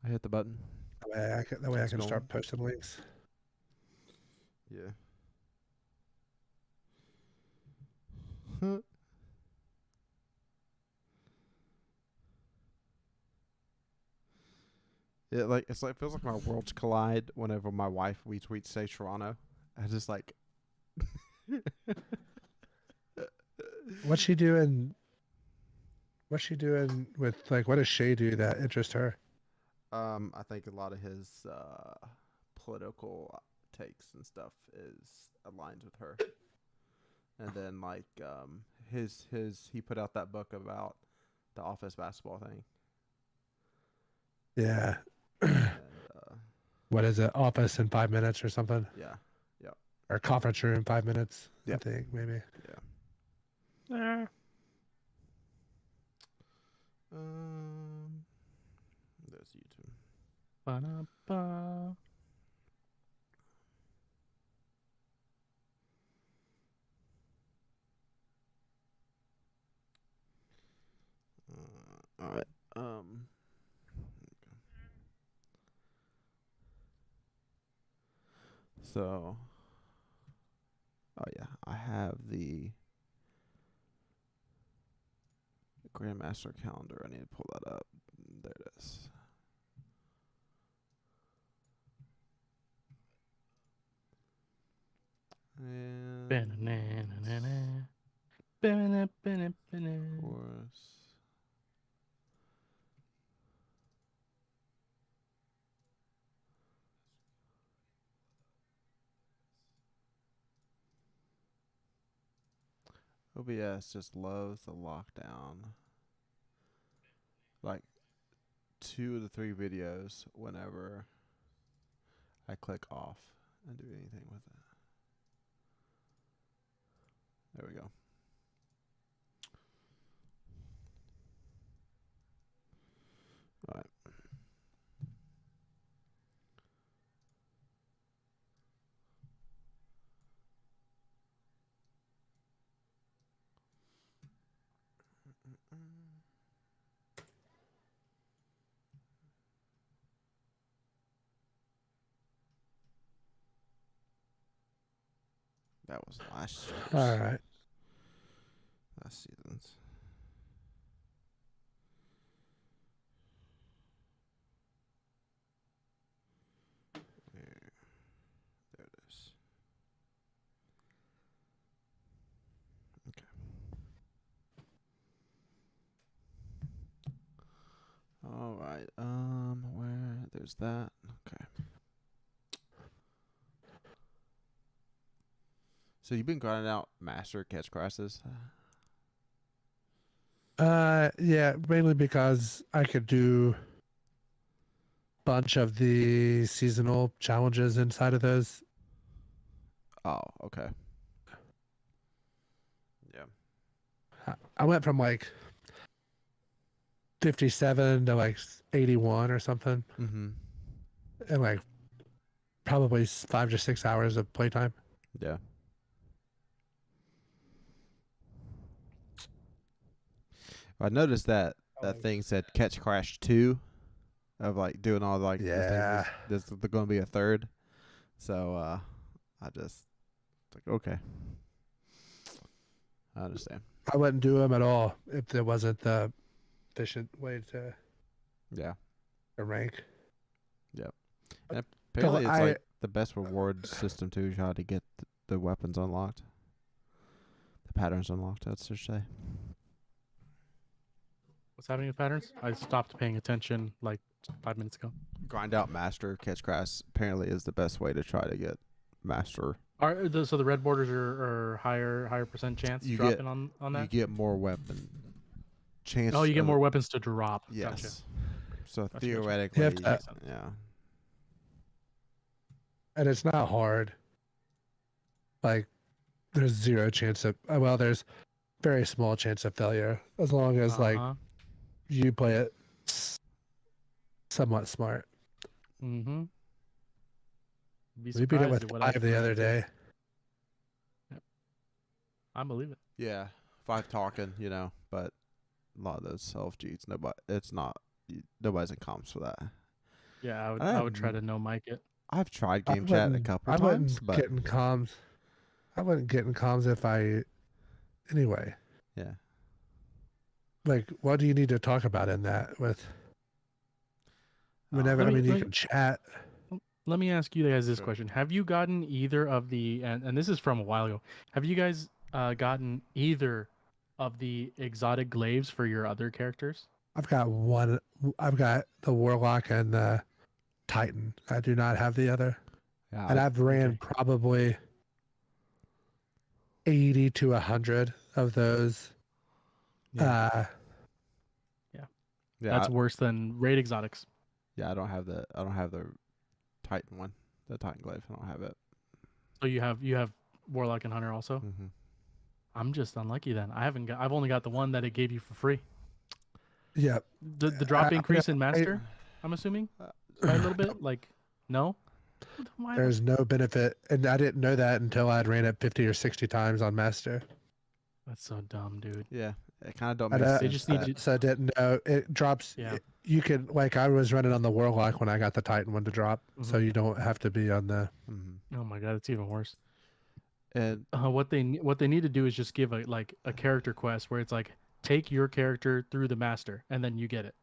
I hit the button. That way I It's can going. start posting links. Yeah. It's like feels like my worlds collide whenever my wife retweets say Toronto. I just like What's she doing? What's she doing with like? What does Shay do that interests her? I think a lot of his political takes and stuff is aligned with her. And then like his he put out that book about the office basketball thing. Yeah. And What is it? Office in 5 minutes or something, yeah. Yep. or conference room in 5 minutes. I Yep. think maybe. Yeah. Um there's YouTube. Ba-da-ba. All right. So, oh yeah, I have the Grandmaster calendar. I need to pull that up. There it is. And Ba-na-na-na-na-na. Ba-na-ba-na-ba-na. of course. OBS just loves the lockdown. Like 2 to 3 videos whenever I click off and do anything with it. There we go. All right. That was last year's. All right. Last season's. There it is. Okay. All right. Where there's that. Okay. So you've been grinding out master catch crosses. Yeah, mainly because I could do a bunch of the seasonal challenges inside of those. Oh, okay. Yeah. I went from like 57 to like 81 or something, Mm-hmm. in like probably 5 to 6 hours of playtime. Yeah. I noticed that thing said catch crash 2 of like doing all like the Yeah. things. There's going to be a third. So I just like okay. I understand. I wouldn't do them at all if there wasn't the efficient way to Yeah. rank. Yep. And apparently it's I like the best reward system too, how to get the weapons unlocked. The patterns unlocked, that's to say. What's happening with patterns? I stopped paying attention like 5 minutes ago. Grind out master catch crash apparently is the best way to try to get master. So the red borders are higher percent chance dropping on that? You get more weapon chance. Oh, you get more weapons to drop. Yes. Gotcha. So Gotcha. theoretically, You have to, yeah. and it's not hard. Like, there's zero chance of, well, there's very small chance of failure as long as like you play it somewhat smart. Mm-hmm. We beat it with 5 the other day. Yep. I believe it. Yeah, 5 talking, but a lot of those self cheats, nobody's in comps for that. Yeah, I would. I I would try to no mic it. I've tried game chat a couple times, but get in comms. I wouldn't get in comms if I. Anyway, yeah. like, what do you need to talk about in that? With whenever, Let I me- mean, you let- can chat. Let me ask you guys this Sure. question: have you gotten either of the and this is from a while ago? Have you guys gotten either of the exotic glaives for your other characters? I've got one. I've got the Warlock and the Titan. I do not have the other. Yeah, And I've ran okay. probably 80 to 100 of those. Yeah. yeah, That's I, worse than raid exotics. yeah. I don't have the Titan one, the Titan glaive. I don't have it. So you have Warlock and Hunter also. Mm-hmm. I'm just unlucky then. I've only got the one that it gave you for free. Yeah. The drop I- increase in master. I'm assuming by a little bit. Like no. Why the- There's no benefit. And I didn't know that until I'd ran it 50 or 60 times on Master. That's so dumb, dude. Yeah, it kind of don't And, make sense. They just need that- to- So I didn't know. It drops. Yeah. You can, like, I was running on the Warlock when I got the Titan one to drop. So Mhm. you don't have to be on the. Mhm. Oh my god, it's even worse. And What they need to do is just give a character quest where it's like take your character through the master and then you get it.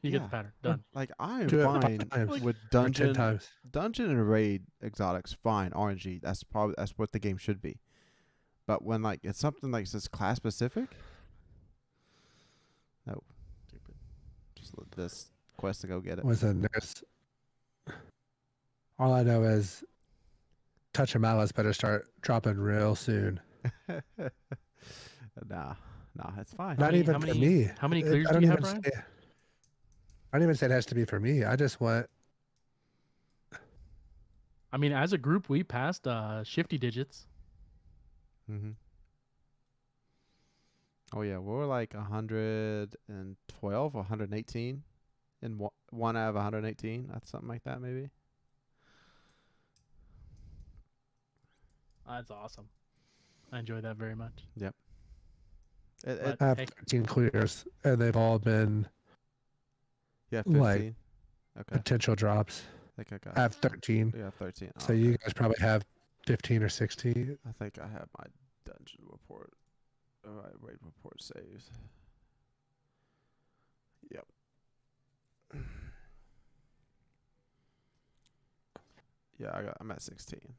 You get Yeah. the pattern done. like I am Do it fine 5 times. with Or 10 times. dungeon and raid exotics. Fine, RNG. That's what the game should be. But when like it's something like this class specific, no, Stupid. just let this quest to go get it. Was a nurse. All I know is Touch of Malice better start dropping real soon. Nah, it's fine. Not many- even how for many- me. how many I clears do don't you have, even Brian? say- I don't even say it has to be for me. I just want. I mean, as a group, we passed shifty digits. Mm-hmm. Oh yeah, we're like 112, 118, in one out of 118. That's something like that, maybe. That's awesome. I enjoy that very much. It, But- I have Hey. 13 clears, and they've all been yeah, like- 15. Okay, potential drops. I think I got. I have 13. Yeah, 13. So Oh, you okay. guys probably have 15 or 16. I think I have my dungeon report. All right, raid report saves. Yep. Yeah, I'm at 16.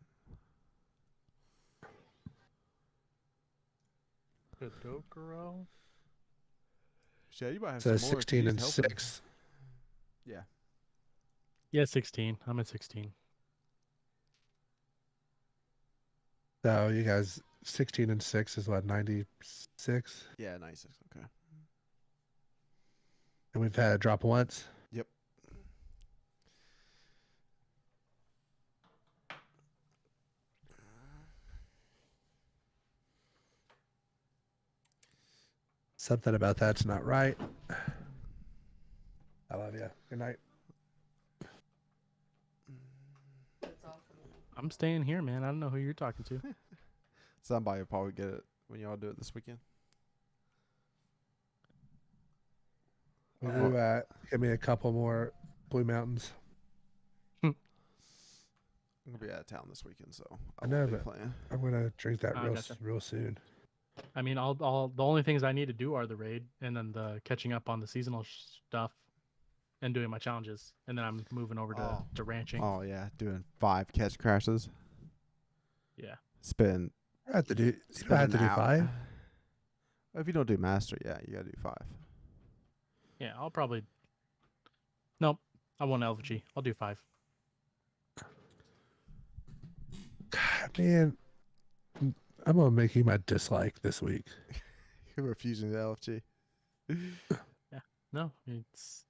Chadocero? Yeah, you might have So some more if you 16 need and help. 6. Yeah. Yeah, 16. I'm at 16. So you guys, 16 and 6 is what, 96? Yeah, 96. Okay. And we've had a drop once. Yep. Something about that's not right. I love you. Good night. I'm staying here, man. I don't know who you're talking to. Somebody will probably get it when y'all do it this weekend. Give me a couple more Blue Mountains. I'm gonna be out of town this weekend, so I know, won't be but- playing. I'm gonna drink that Oh, gotcha. real soon. I mean, the only things I need to do are the raid and then the catching up on the seasonal stuff and doing my challenges. And then I'm moving over to ranching. Oh yeah, doing 5 catch crashes. Yeah. Spin. I have to do. You spin don't have to an do hour. 5. If you don't do master, yeah, you gotta do 5. Yeah, I'll probably. Nope. I want LVG. I'll do 5. God, man, I'm gonna make you my dislike this week. You're refusing the LFG. No, it's.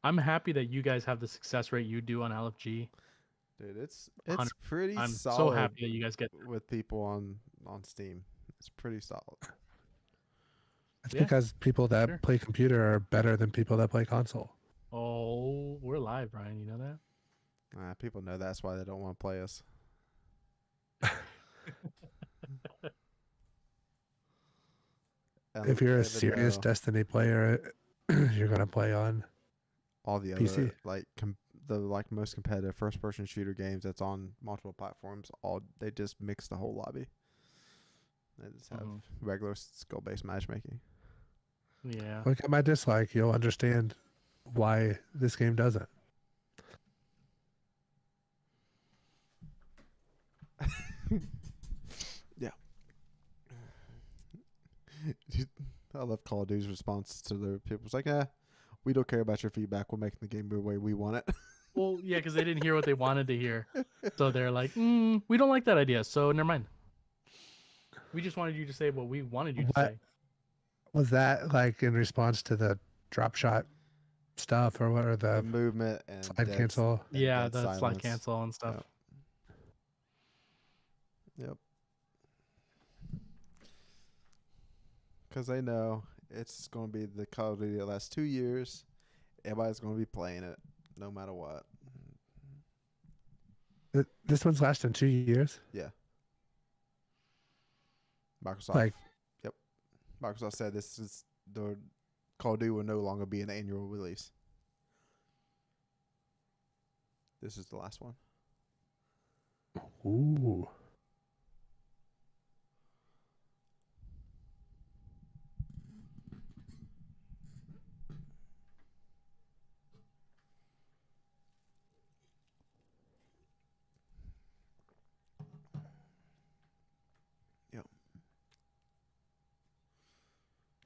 I'm happy that you guys have the success rate you do on LFG. Dude, it's 100. pretty I'm solid so happy that you guys get. with people on Steam. It's pretty solid. It's Yeah, because people that sure. play computer are better than people that play console. Oh, we're live, Brian. You know that? People know that's why they don't want to play us. If you're a Even serious though- Destiny player, you're gonna play on all the PC. other like the like most competitive first person shooter games that's on multiple platforms, they just mix the whole lobby. They just have regular skill based matchmaking. Yeah. Look at my dislike. You'll understand why this game doesn't. Yeah. I love Call of Duty's response to their people. It's like, we don't care about your feedback. We're making the game the way we want it. Well, yeah, because they didn't hear what they wanted to hear. So they're like, we don't like that idea. So never mind. We just wanted you to say what we wanted you to say. Was that like in response to the drop shot stuff or what are The movement and slide cancel? Yeah, the slide cancel and stuff. Yep. Because they know it's going to be the Call of Duty the last 2 years. Everybody's going to be playing it no matter what. This one's lasting 2 years? Yeah. Microsoft. Yep. Microsoft said this is the Call of Duty will no longer be an annual release. This is the last one. Ooh.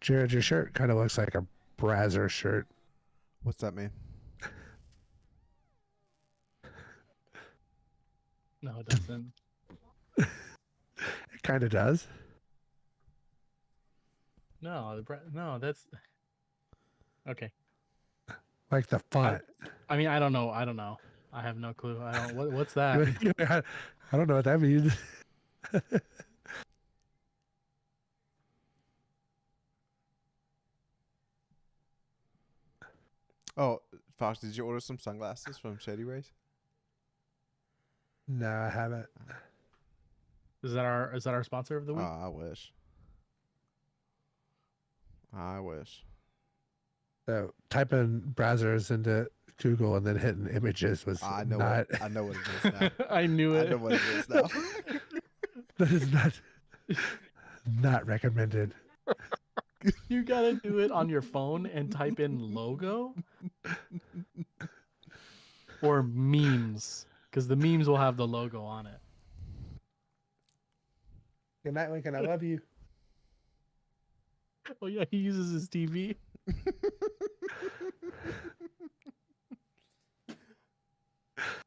Jared, your shirt kind of looks like a Brazzer shirt. What's that mean? No, it doesn't. It kind of does. No, that's okay. Like the font. I mean, I don't know. I have no clue. What's that? I don't know what that means. Oh, Fox, did you order some sunglasses from Shady Rays? No, I haven't. Is that our sponsor of the week? I wish. I wish. So typing browsers into Google and then hitting images was I know not. I know what it is now. I knew it. I know what it is now. That is not recommended. You gotta do it on your phone and type in logo or memes, because the memes will have the logo on it. Good night, Lincoln. I love you. Oh yeah, he uses his TV.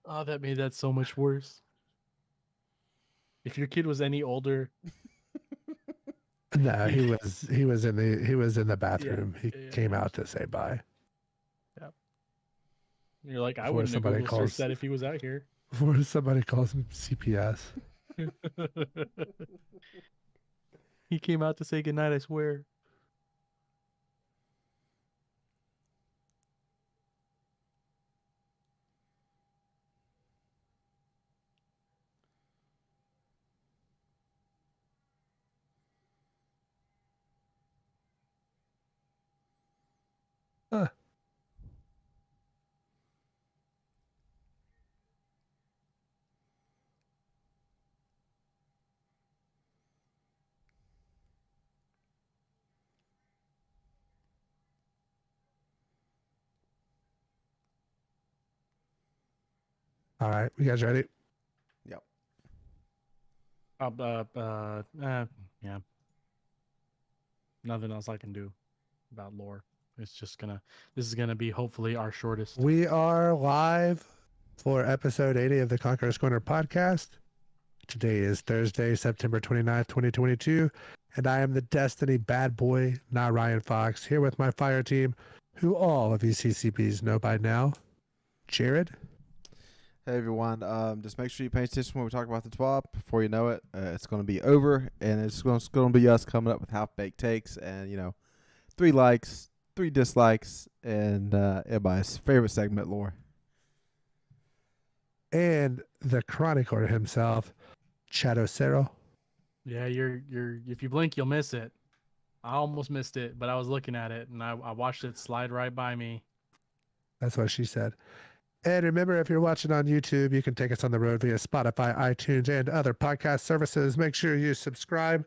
Oh, that made that so much worse. If your kid was any older. No, he was in the bathroom. Yeah, he came out to say bye. Yep. You're like, I wouldn't have Google searched that if he was out here. Before somebody calls him CPS. He came out to say goodnight, I swear. Huh. All right, you guys ready? Yep. Yeah. Nothing else I can do about lore. This is gonna be hopefully our shortest. We are live for episode 80 of the Conqueror's Corner podcast. Today is Thursday, September 29th, 2022, and I am the Destiny bad boy, NotRyanFox, here with my fire team, who all of you CCPs know by now. Jared. Hey everyone, just make sure you pay attention when we talk about the TWAB. Before you know it, it's going to be over, and it's going to be us coming up with half-baked takes, and 3 likes, 3 dislikes, and everybody's favorite segment, lore. And the chronicler himself, chadocero. Yeah, you're if you blink, you'll miss it. I almost missed it, but I was looking at it, and I watched it slide right by me. That's what she said. And remember, if you're watching on YouTube, you can take us on the road via Spotify, iTunes, and other podcast services. Make sure you subscribe,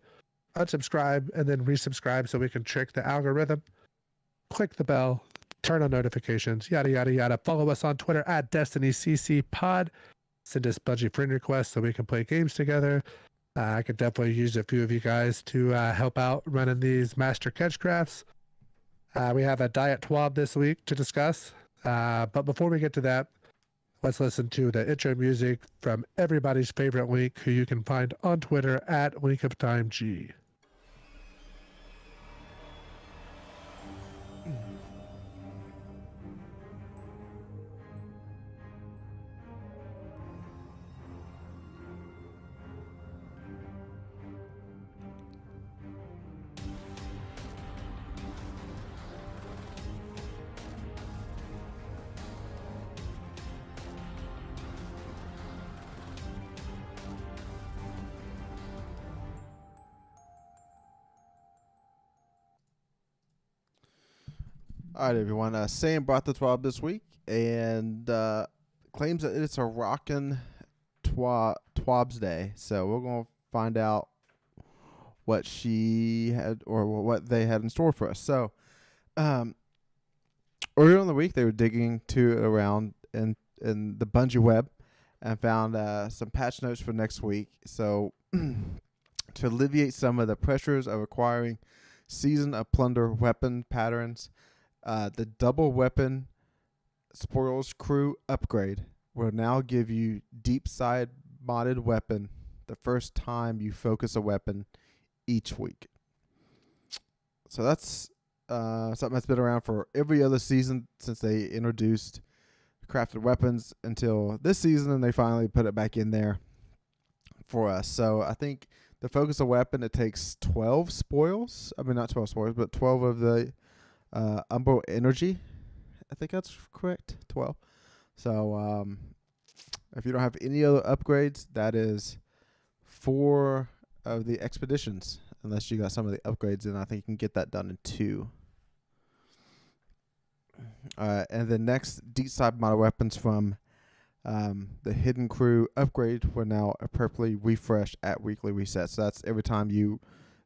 unsubscribe, and then resubscribe so we can trick the algorithm. Click the bell, turn on notifications, yada, yada, yada. Follow us on Twitter at DestinyCCPod. Send us Bungie friend requests so we can play games together. I could definitely use a few of you guys to help out running these master catchcrafts. We have a diet TWAB this week to discuss. But before we get to that, let's listen to the intro music from everybody's favorite Link, who you can find on Twitter at LinkOfTimeG. All right, everyone. Sam brought the TWAB this week and claims that it's a rockin' TWAB's day. So we're going to find out what she had or what they had in store for us. So earlier in the week, they were digging around in the Bungie web and found some patch notes for next week. So to alleviate some of the pressures of acquiring Season of Plunder weapon patterns, the double weapon spoils crew upgrade will now give you deep side modded weapon the first time you focus a weapon each week. So that's something that's been around for every other season since they introduced crafted weapons until this season, and they finally put it back in there for us. So I think the focus a weapon, it takes 12 spoils. I mean, not 12 spoils, but 12 of the Umbro energy. I think that's correct. 12. So if you don't have any other upgrades, that is 4 of the expeditions, unless you got some of the upgrades, and I think you can get that done in 2. And the next deep side model weapons from the Hidden Crew upgrade were now appropriately refreshed at weekly resets. So that's every time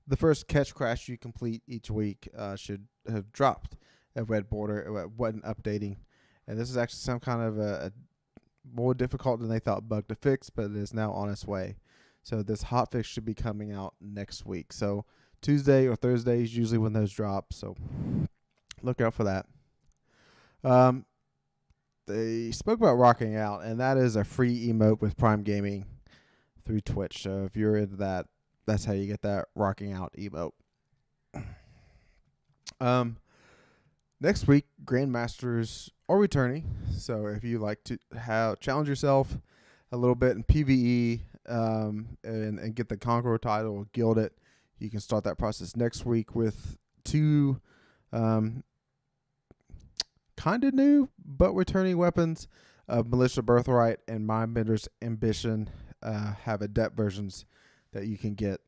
the first catch crash you complete each week should have dropped a red border. It wasn't updating. And this is actually some kind of a more difficult than they thought bug to fix, but it is now on its way. So this hotfix should be coming out next week. So Tuesday or Thursday is usually when those drop. So look out for that. They spoke about rocking out, and that is a free emote with Prime Gaming through Twitch. So if you're into that, that's how you get that rocking out emote. Next week, Grandmasters are returning. So if you like to challenge yourself a little bit in PvE and get the Conqueror title or gild it, you can start that process next week with 2 kind of new but returning weapons of Militia Birthright and Mindbender's Ambition. Have adept versions that you can get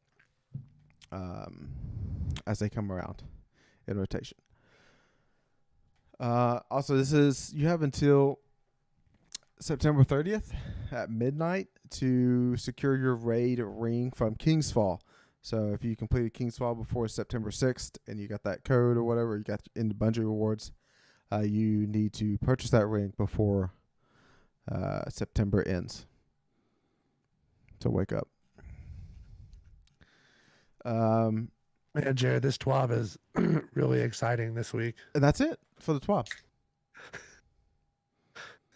as they come around in rotation. Also, you have until September 30th at midnight to secure your raid ring from King's Fall. So if you completed King's Fall before September 6th and you got that code or whatever, you got in the Bungie rewards, you need to purchase that ring before September ends. So wake up. Man, Jared, this TWAB is really exciting this week. And that's it for the TWAB.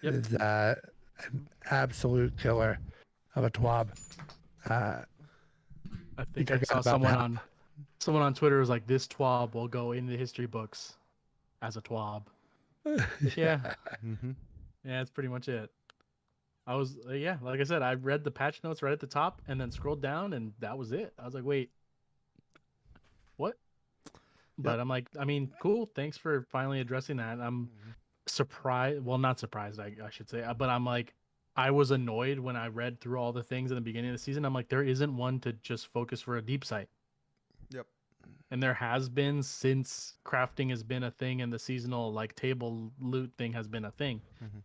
Yep. It's an absolute killer of a TWAB. I think I saw someone on Twitter was like, "This TWAB will go in the history books as a TWAB." Yeah. Mm-hmm. Yeah, that's pretty much it. I was like I said, I read the patch notes right at the top and then scrolled down, and that was it. I was like, wait, what? But I'm like, I mean, cool. Thanks for finally addressing that. I'm surprised. Well, not surprised, I should say. But I'm like, I was annoyed when I read through all the things in the beginning of the season. I'm like, there isn't one to just focus for a deep sight. Yep. And there has been since crafting has been a thing and the seasonal like table loot thing has been a thing. Mhm.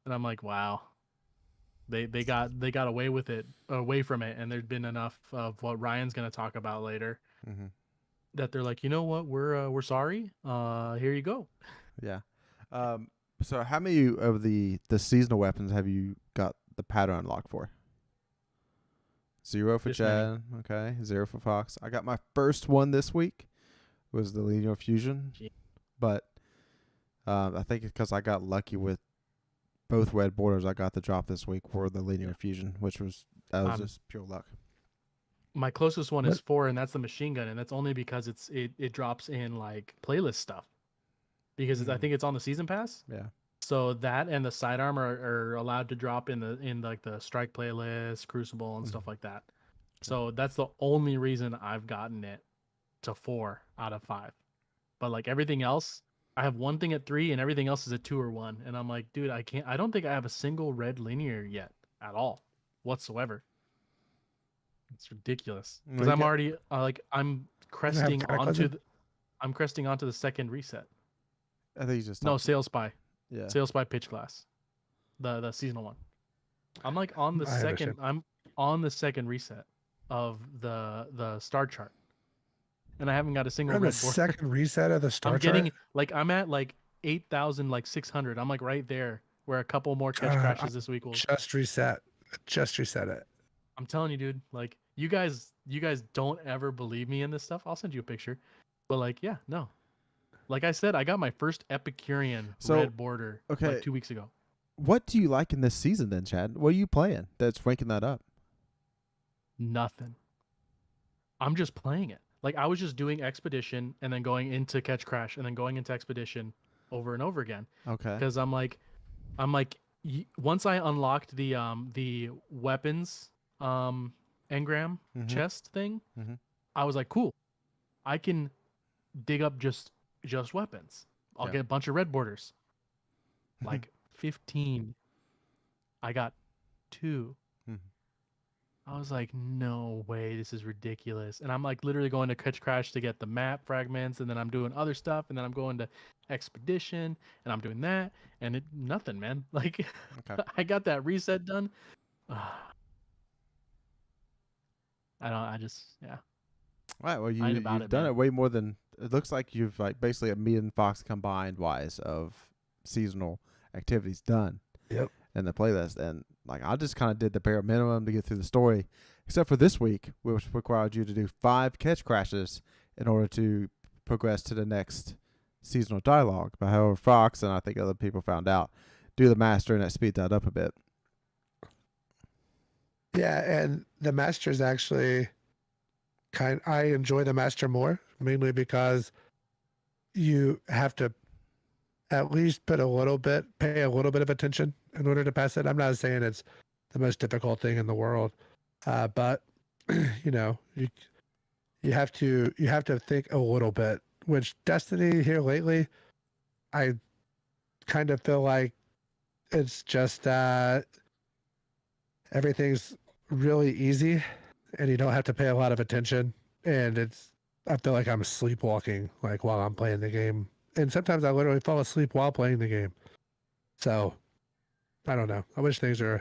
And I'm like, wow. They got away with it, away from it, and there's been enough of what Ryan's gonna talk about later Mhm. that they're like, you know what, we're sorry. Here you go. Yeah. So how many of the seasonal weapons have you got the pattern unlocked for? 0 for This many. Chad. Okay. 0 for Fox. I got my first one this week. Was the linear fusion, Gee. but I think it's because I got lucky with both red borders. I got the drop this week for the linear fusion, which was just pure luck. My closest one is What? 4, and that's the machine gun, and that's only because it drops in like playlist stuff. Because I think it's on the season pass. Yeah. So that and the sidearm are allowed to drop in like the strike playlist, crucible, and stuff like that. So that's the only reason I've gotten it to 4 out of 5. But like everything else, I have one thing at 3 and everything else is a 2 or 1. And I'm like, dude, I don't think I have a single red linear yet at all whatsoever. It's ridiculous. Because I'm already I'm cresting onto the second reset. I think you just No, Sales Spy. Yeah. Sales Spy Pitch Glass. The seasonal one. I'm like on the I second understand. I'm on the second reset of the star chart. And I haven't got a single We're on the red board. second reset of the star I'm chart. getting I'm at like 8,600. I'm like right there where a couple more catch crashes this week will. Just reset it. I'm telling you, dude, like you guys don't ever believe me in this stuff. I'll send you a picture. But like, yeah, no. Like I said, I got my first Epicurean red border like 2 weeks ago. What do you like in this season then, Chad? What are you playing that's ranking that up? Nothing. I'm just playing it. Like I was just doing expedition and then going into catch crash and then going into expedition over and over again. Okay. Because I'm like once I unlocked the weapons engram chest thing, I was like, cool. I can dig up just weapons. I'll get a bunch of red borders. Like 15. I got 2. I was like, no way, this is ridiculous. And I'm like literally going to catch crash to get the map fragments, and then I'm doing other stuff, and then I'm going to expedition, and I'm doing that, and nothing, man. Like I got that reset done. I just yeah. All right, well you've done it way more than it looks like. You've like basically a me and Fox combined wise of seasonal activities done. Yep. In the playlist, and like I just kind of did the bare minimum to get through the story, except for this week, which required you to do 5 catch crashes in order to progress to the next seasonal dialogue. But however, Fox and I think other people found out do the master, and that speed that up a bit. Yeah, and the master is actually I enjoy the master more, mainly because you have to at least pay a little bit of attention in order to pass it. I'm not saying it's the most difficult thing in the world, but you know, you have to think a little bit. Which Destiny here lately, I kind of feel like it's just everything's really easy, and you don't have to pay a lot of attention. And I feel like I'm sleepwalking like while I'm playing the game. And sometimes I literally fall asleep while playing the game. So, I don't know. I wish I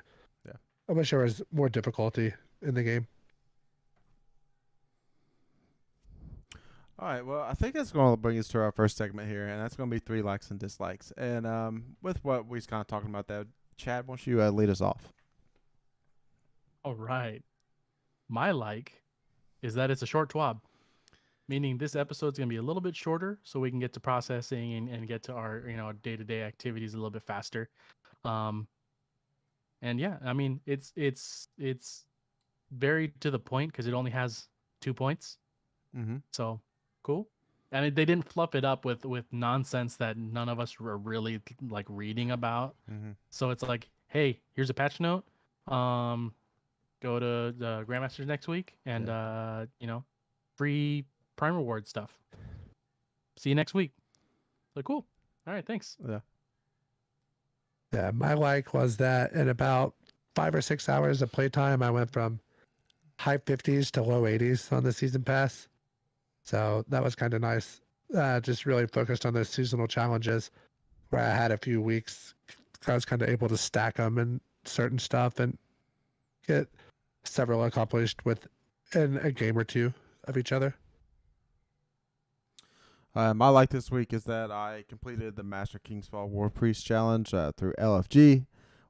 wish there was more difficulty in the game. All right, well, I think that's going to bring us to our first segment here, and that's going to be 3 likes and dislikes. And with what we was kind of talking about there, Chad, why don't you lead us off? All right. My like is that it's a short TWAB. Meaning this episode's going to be a little bit shorter so we can get to processing and get to our, day-to-day activities a little bit faster. And yeah, I mean, it's very to the point because it only has 2 points. So cool. And they didn't fluff it up with nonsense that none of us were really like reading about. So it's like, hey, here's a patch note. Go to the Grandmasters next week and, free Prime Reward stuff. See you next week. Like, cool. All right, thanks. Yeah, my like was that in about 5 or 6 hours of playtime, I went from high 50s to low 80s on the season pass. So that was kind of nice. Just really focused on those seasonal challenges where I had a few weeks. I was kind of able to stack them and certain stuff and get several accomplished within a game or two of each other. My like this week is that I completed the Master Kingsfall War Priest Challenge through LFG,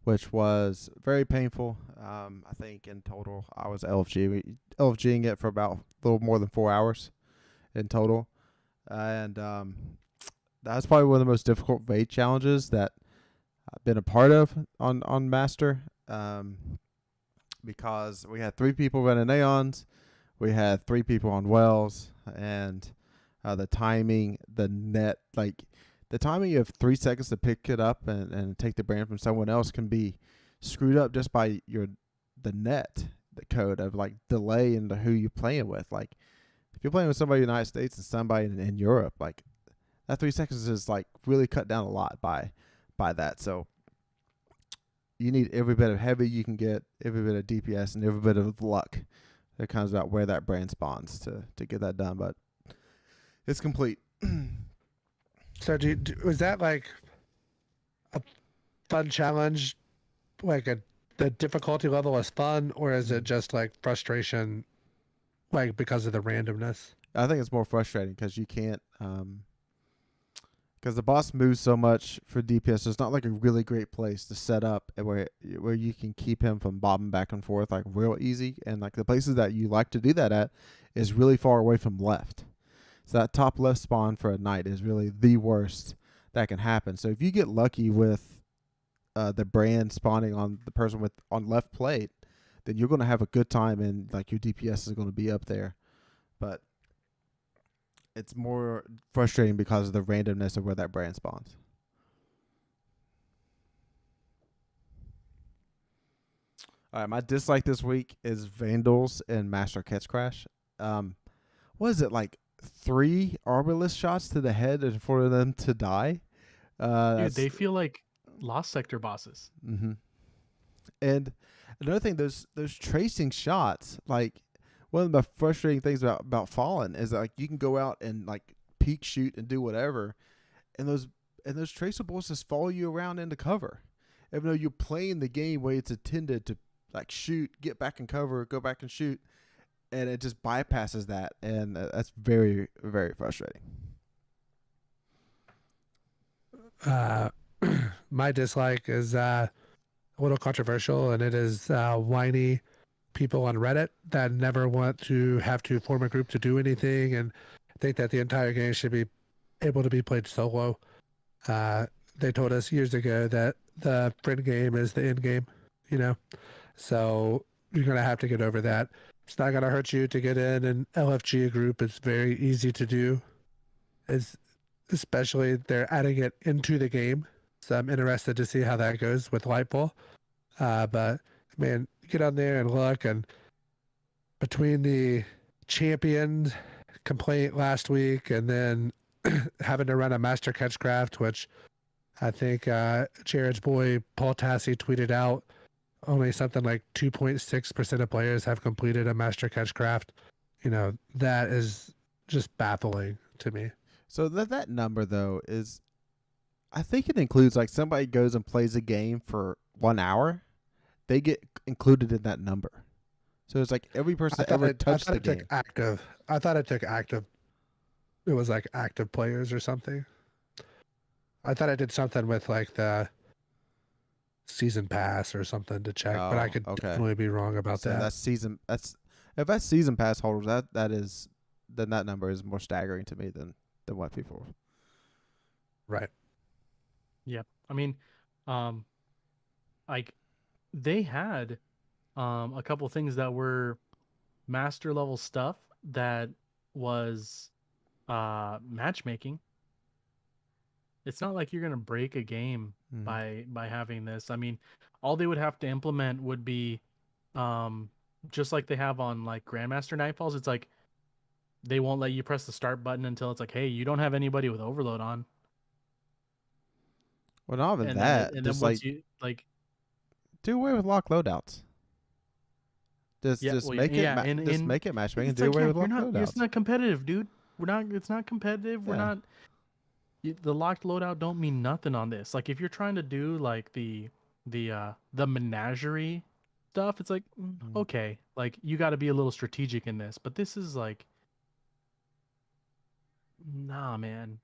which was very painful. I think in total I was LFGing it for about a little more than 4 hours in total. And that's probably one of the most difficult raid challenges that I've been a part of on Master, because we had 3 people running Aeons, we had 3 people on Wells, and the timing, the net, like the timing of 3 seconds to pick it up and take the brand from someone else can be screwed up just by the net, the code of like delay into who you're playing with. Like if you're playing with somebody in the United States and somebody in Europe, like that 3 seconds is like really cut down a lot by that. So you need every bit of heavy you can get, every bit of DPS, and every bit of luck that comes about where that brand spawns to get that done. But it's complete. So was that like a fun challenge? Like the difficulty level is fun, or is it just like frustration, like because of the randomness? I think it's more frustrating because you can't, because the boss moves so much for DPS. So it's not like a really great place to set up where you can keep him from bobbing back and forth like real easy. And like the places that you like to do that at is really far away from left. So that top left spawn for a knight is really the worst that can happen. So if you get lucky with the brand spawning on the person on left plate, then you're going to have a good time and like your DPS is going to be up there. But it's more frustrating because of the randomness of where that brand spawns. All right, my dislike this week is Vandals and Master Catch Crash. What is it, like 3 Arbalest shots to the head for them to die? Dude, they feel like Lost Sector bosses. Mm-hmm. And another thing, those tracing shots, like one of the frustrating things about Fallen is that, like, you can go out and like peek shoot and do whatever, and those traceables just follow you around into cover, even though you're playing the game where it's intended to like shoot, get back in cover, go back and shoot. And it just bypasses that, and that's very, very frustrating. My dislike is a little controversial, and it is whiny people on Reddit that never want to have to form a group to do anything and think that the entire game should be able to be played solo. They told us years ago that the friend game is the end game, so you're going to have to get over that. It's not going to hurt you to get in an LFG group. It's very easy to do. Especially they're adding it into the game. So I'm interested to see how that goes with Lightfall. But man, get on there and look. And between the champion complaint last week and then having to run a Master Catchcraft, which I think Jared's boy Paul Tassi tweeted out, only something like 2.6% of players have completed a Master Catchcraft. That is just baffling to me. So that number, though, is, I think it includes, like, somebody goes and plays a game for 1 hour, they get included in that number. So it's like every person that ever touched the game. I thought it took active. It was like active players or something. I thought I did something with like the season pass or something to check, but I could definitely be wrong about that. If that's season pass holders, then that number is more staggering to me than what people. Right. Yep. I mean, like they had a couple things that were master level stuff that was matchmaking. It's not like you're gonna break a game by having this. I mean, all they would have to implement would be just like they have on like Grandmaster Nightfalls. It's like they won't let you press the start button until it's like, hey, you don't have anybody with overload on. Well, not even that. And just then once you like do away with lock loadouts. Just make it matchmaking and do away with lock loadouts. It's not competitive, dude. It's not competitive. We're not. The locked loadout don't mean nothing on this. Like if you're trying to do like the menagerie stuff, it's like okay, like you got to be a little strategic in this. But this is like, nah, man.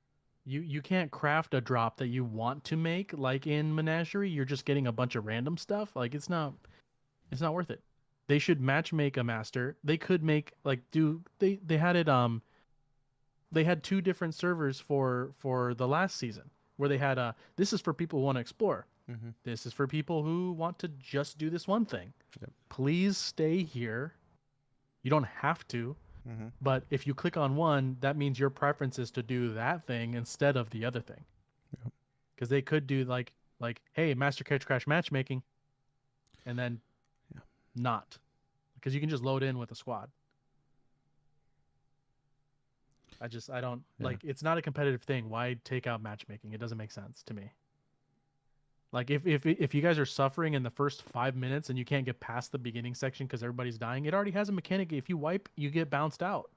You can't craft a drop that you want to make like in menagerie. You're just getting a bunch of random stuff. Like it's not worth it. They should match make a master. They could make like they had it they had 2 different servers for the last season where they had this is for people who want to explore. Mm-hmm. This is for people who want to just do this one thing. Yep. Please stay here. You don't have to, but if you click on one, that means your preference is to do that thing instead of the other thing. Because they could do like, hey, Master Catch Crash matchmaking, and then not, because you can just load in with a squad. I don't like, it's not a competitive thing. Why take out matchmaking? It doesn't make sense to me. Like if you guys are suffering in the first 5 minutes and you can't get past the beginning section because everybody's dying, it already has a mechanic. If you wipe, you get bounced out.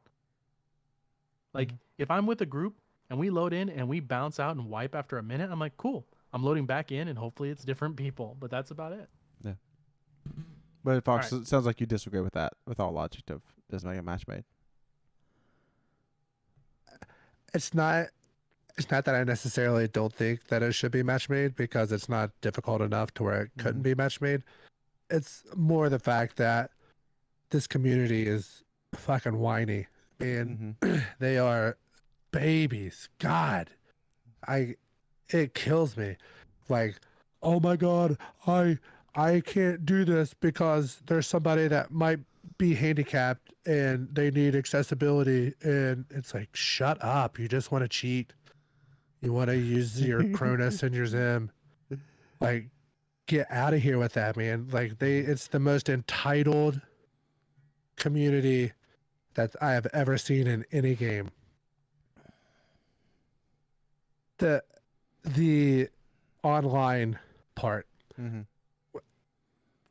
Like if I'm with a group and we load in and we bounce out and wipe after a minute, I'm like, cool. I'm loading back in and hopefully it's different people. But that's about it. Yeah. But Fox, it sounds like you disagree with that, with all logic of doesn't make a match made. It's not that I necessarily don't think that it should be match made, because it's not difficult enough to where it couldn't be match made. It's more the fact that this community is fucking whiny, and they are babies. God, it kills me. Like, oh my God, I can't do this because there's somebody that might be handicapped and they need accessibility, and it's like, shut up. You just want to cheat. You want to use your Cronus and your Zim. Like, get out of here with that, man. Like, it's the most entitled community that I have ever seen in any game. The online part.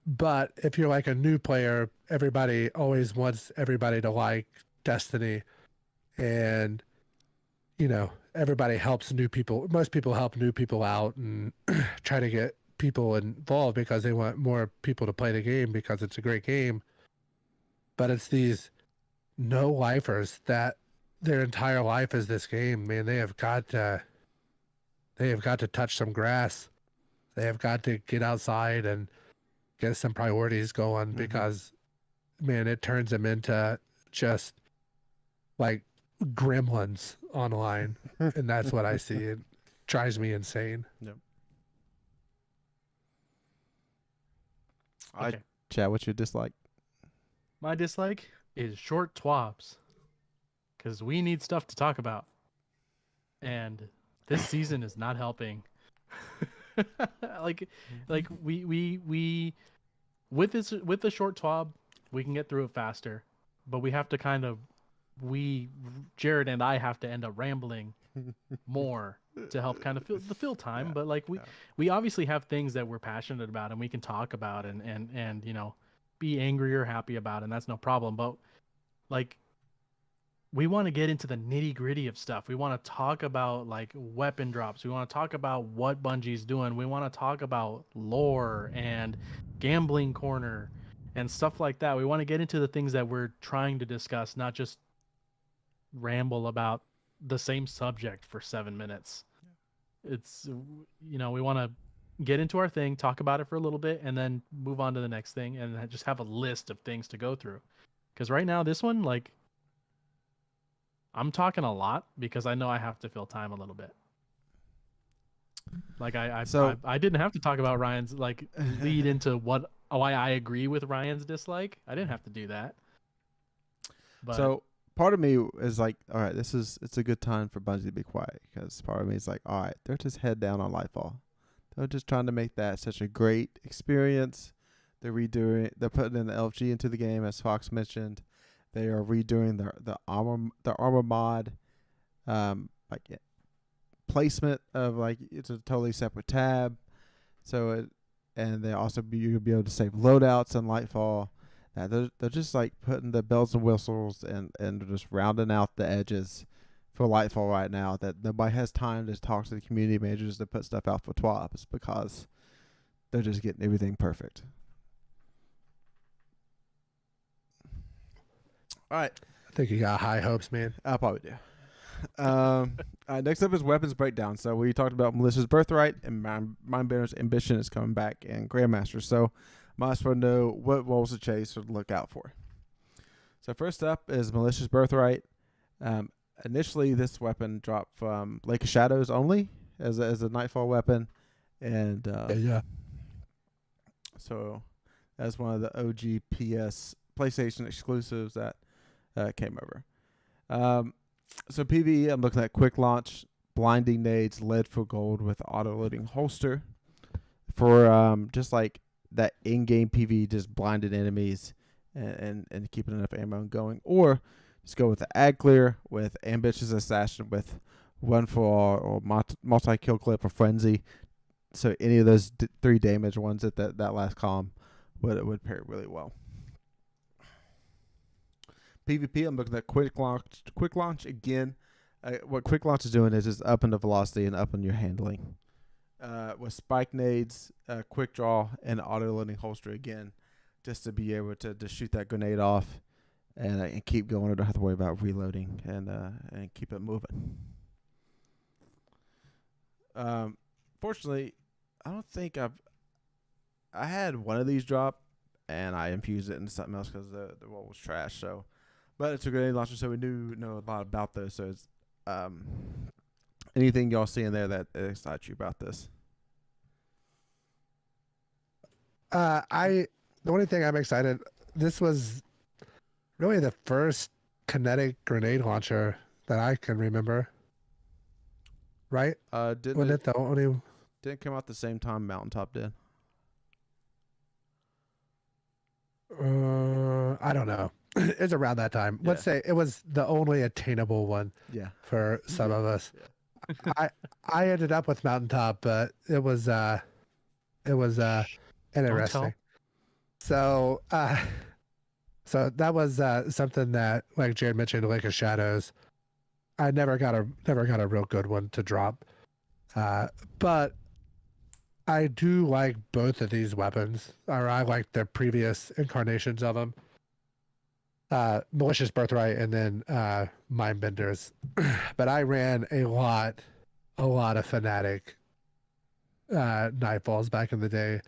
But if you're like a new player, everybody always wants everybody to like Destiny, and you know, everybody helps new people. Most people help new people out and try to get people involved because they want more people to play the game because it's a great game. But it's these no-lifers that their entire life is this game. Man, they have got to touch some grass. They have got to get outside and get some priorities going, because, man, it turns them into just like gremlins online, and that's what I see. It drives me insane. Yep. Okay. Chad, what's your dislike? My dislike is short TWABs, because we need stuff to talk about, and this season is not helping. like we with the short TWAB, we can get through it faster, but we have to kind of Jared and I have to end up rambling more to help kind of fill time. Yeah, but like we obviously have things that we're passionate about and we can talk about and you know, be angry or happy about, and that's no problem. But like, we want to get into the nitty gritty of stuff. We want to talk about like weapon drops. We want to talk about what Bungie's doing. We want to talk about lore and gambling corner and stuff like that. We want to get into the things that we're trying to discuss, not just ramble about the same subject for 7 minutes. It's, you know, we want to get into our thing, talk about it for a little bit, and then move on to the next thing, and just have a list of things to go through. Because right now, this one, like, I'm talking a lot because I know I have to fill time a little bit. Like I didn't have to talk about Ryan's, like, lead into why I agree with Ryan's dislike. I didn't have to do that. But so part of me is like, all right, it's a good time for Bungie to be quiet, because part of me is like, all right, they're just head down on Lightfall. They're just trying to make that such a great experience. They're putting in the LFG into the game, as Fox mentioned. They are redoing the armor mod, placement of, like, it's a totally separate tab. So and they also you'll be able to save loadouts in Lightfall. they're just like putting the bells and whistles and just rounding out the edges for Lightfall right now. That nobody has time to talk to the community managers to put stuff out for TWABs because they're just getting everything perfect. All right. I think you got high hopes, man. I probably do. All right, next up is Weapons Breakdown. So we talked about Militia's Birthright and Mindbender's Ambition is coming back and Grandmaster. So might as well know what roles to chase or look out for. So first up is Militia's Birthright. Initially, this weapon dropped from Lake of Shadows only as a Nightfall weapon. And Yeah. so that's one of the OG PS PlayStation exclusives that came over. So PvE, I'm looking at quick launch, blinding nades, lead for gold with auto loading holster for just like that in-game PvE, just blinded enemies and keeping enough ammo going, or just go with the ad clear with ambitious assassin with one for all or multi kill clip or frenzy. So any of those 3 damage ones at that last column would pair really well. PvP, I'm looking at quick launch. Quick launch again. What quick launch is doing is just upping the velocity and upping your handling. With spike nades, quick draw, and auto loading holster again, just to be able to shoot that grenade off and keep going. I don't have to worry about reloading and keep it moving. Fortunately, I don't think I had one of these drop, and I infused it into something else because the roll was trash. So. But it's a grenade launcher, so we know a lot about those. So, it's, anything y'all see in there that excites you about this? The only thing I'm excited. This was really the first kinetic grenade launcher that I can remember. Right? Wasn't it the only? Didn't come out the same time Mountaintop did. I don't know. It's around that time. Yeah. Let's say it was the only attainable one. Yeah. For some of us. Yeah. I ended up with Mountaintop, but it was interesting. So that was something that, like Jared mentioned, Lake of Shadows. I never got a real good one to drop. But I do like both of these weapons, or I like their previous incarnations of them. Malicious Birthright and then Mindbenders. But I ran a lot of Fnatic Nightfalls back in the day,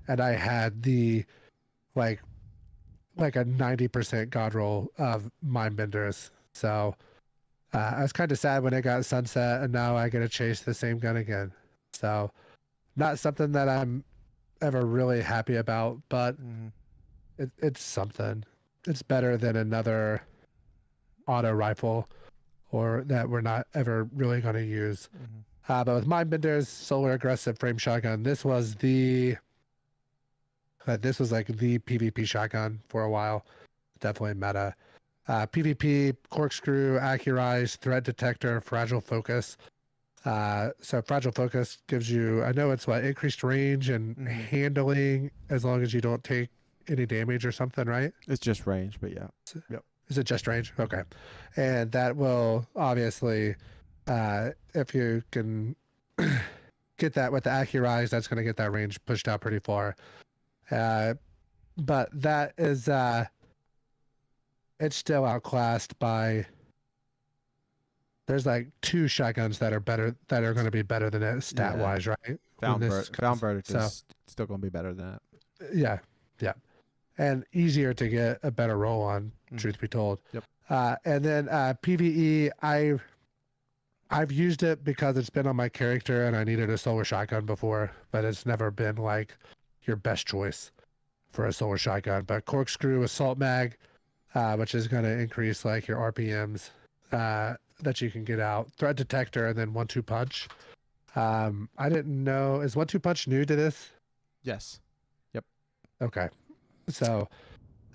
and I had the like a 90% god roll of Mindbenders. So I was kind of sad when it got sunset, and now I get to chase the same gun again. So not something that I'm ever really happy about, but it's something. It's better than another auto rifle, or that we're not ever really going to use. But with Mindbender's solar aggressive frame shotgun, this was like the PvP shotgun for a while. Definitely meta. PvP, corkscrew, accurize, threat detector, fragile focus. So fragile focus gives you, I know it's increased range and handling as long as you don't take any damage or something, right? It's just range, but yeah. Yep. Is it just range? Okay. And that will obviously, if you can get that with the accurize, that's going to get that range pushed out pretty far. But that is, it's still outclassed by, there's like 2 shotguns that are going to be better than it stat wise, right? Found Verdict is still going to be better than that. Yeah. And easier to get a better roll on, truth be told. Yep. And then PvE, I've used it because it's been on my character and I needed a solar shotgun before, but it's never been like your best choice for a solar shotgun. But corkscrew assault mag, which is going to increase like your RPMs that you can get out. Threat detector, and then 1-2 punch. I didn't know, is 1-2 punch new to this? Yes. Yep. Okay. So,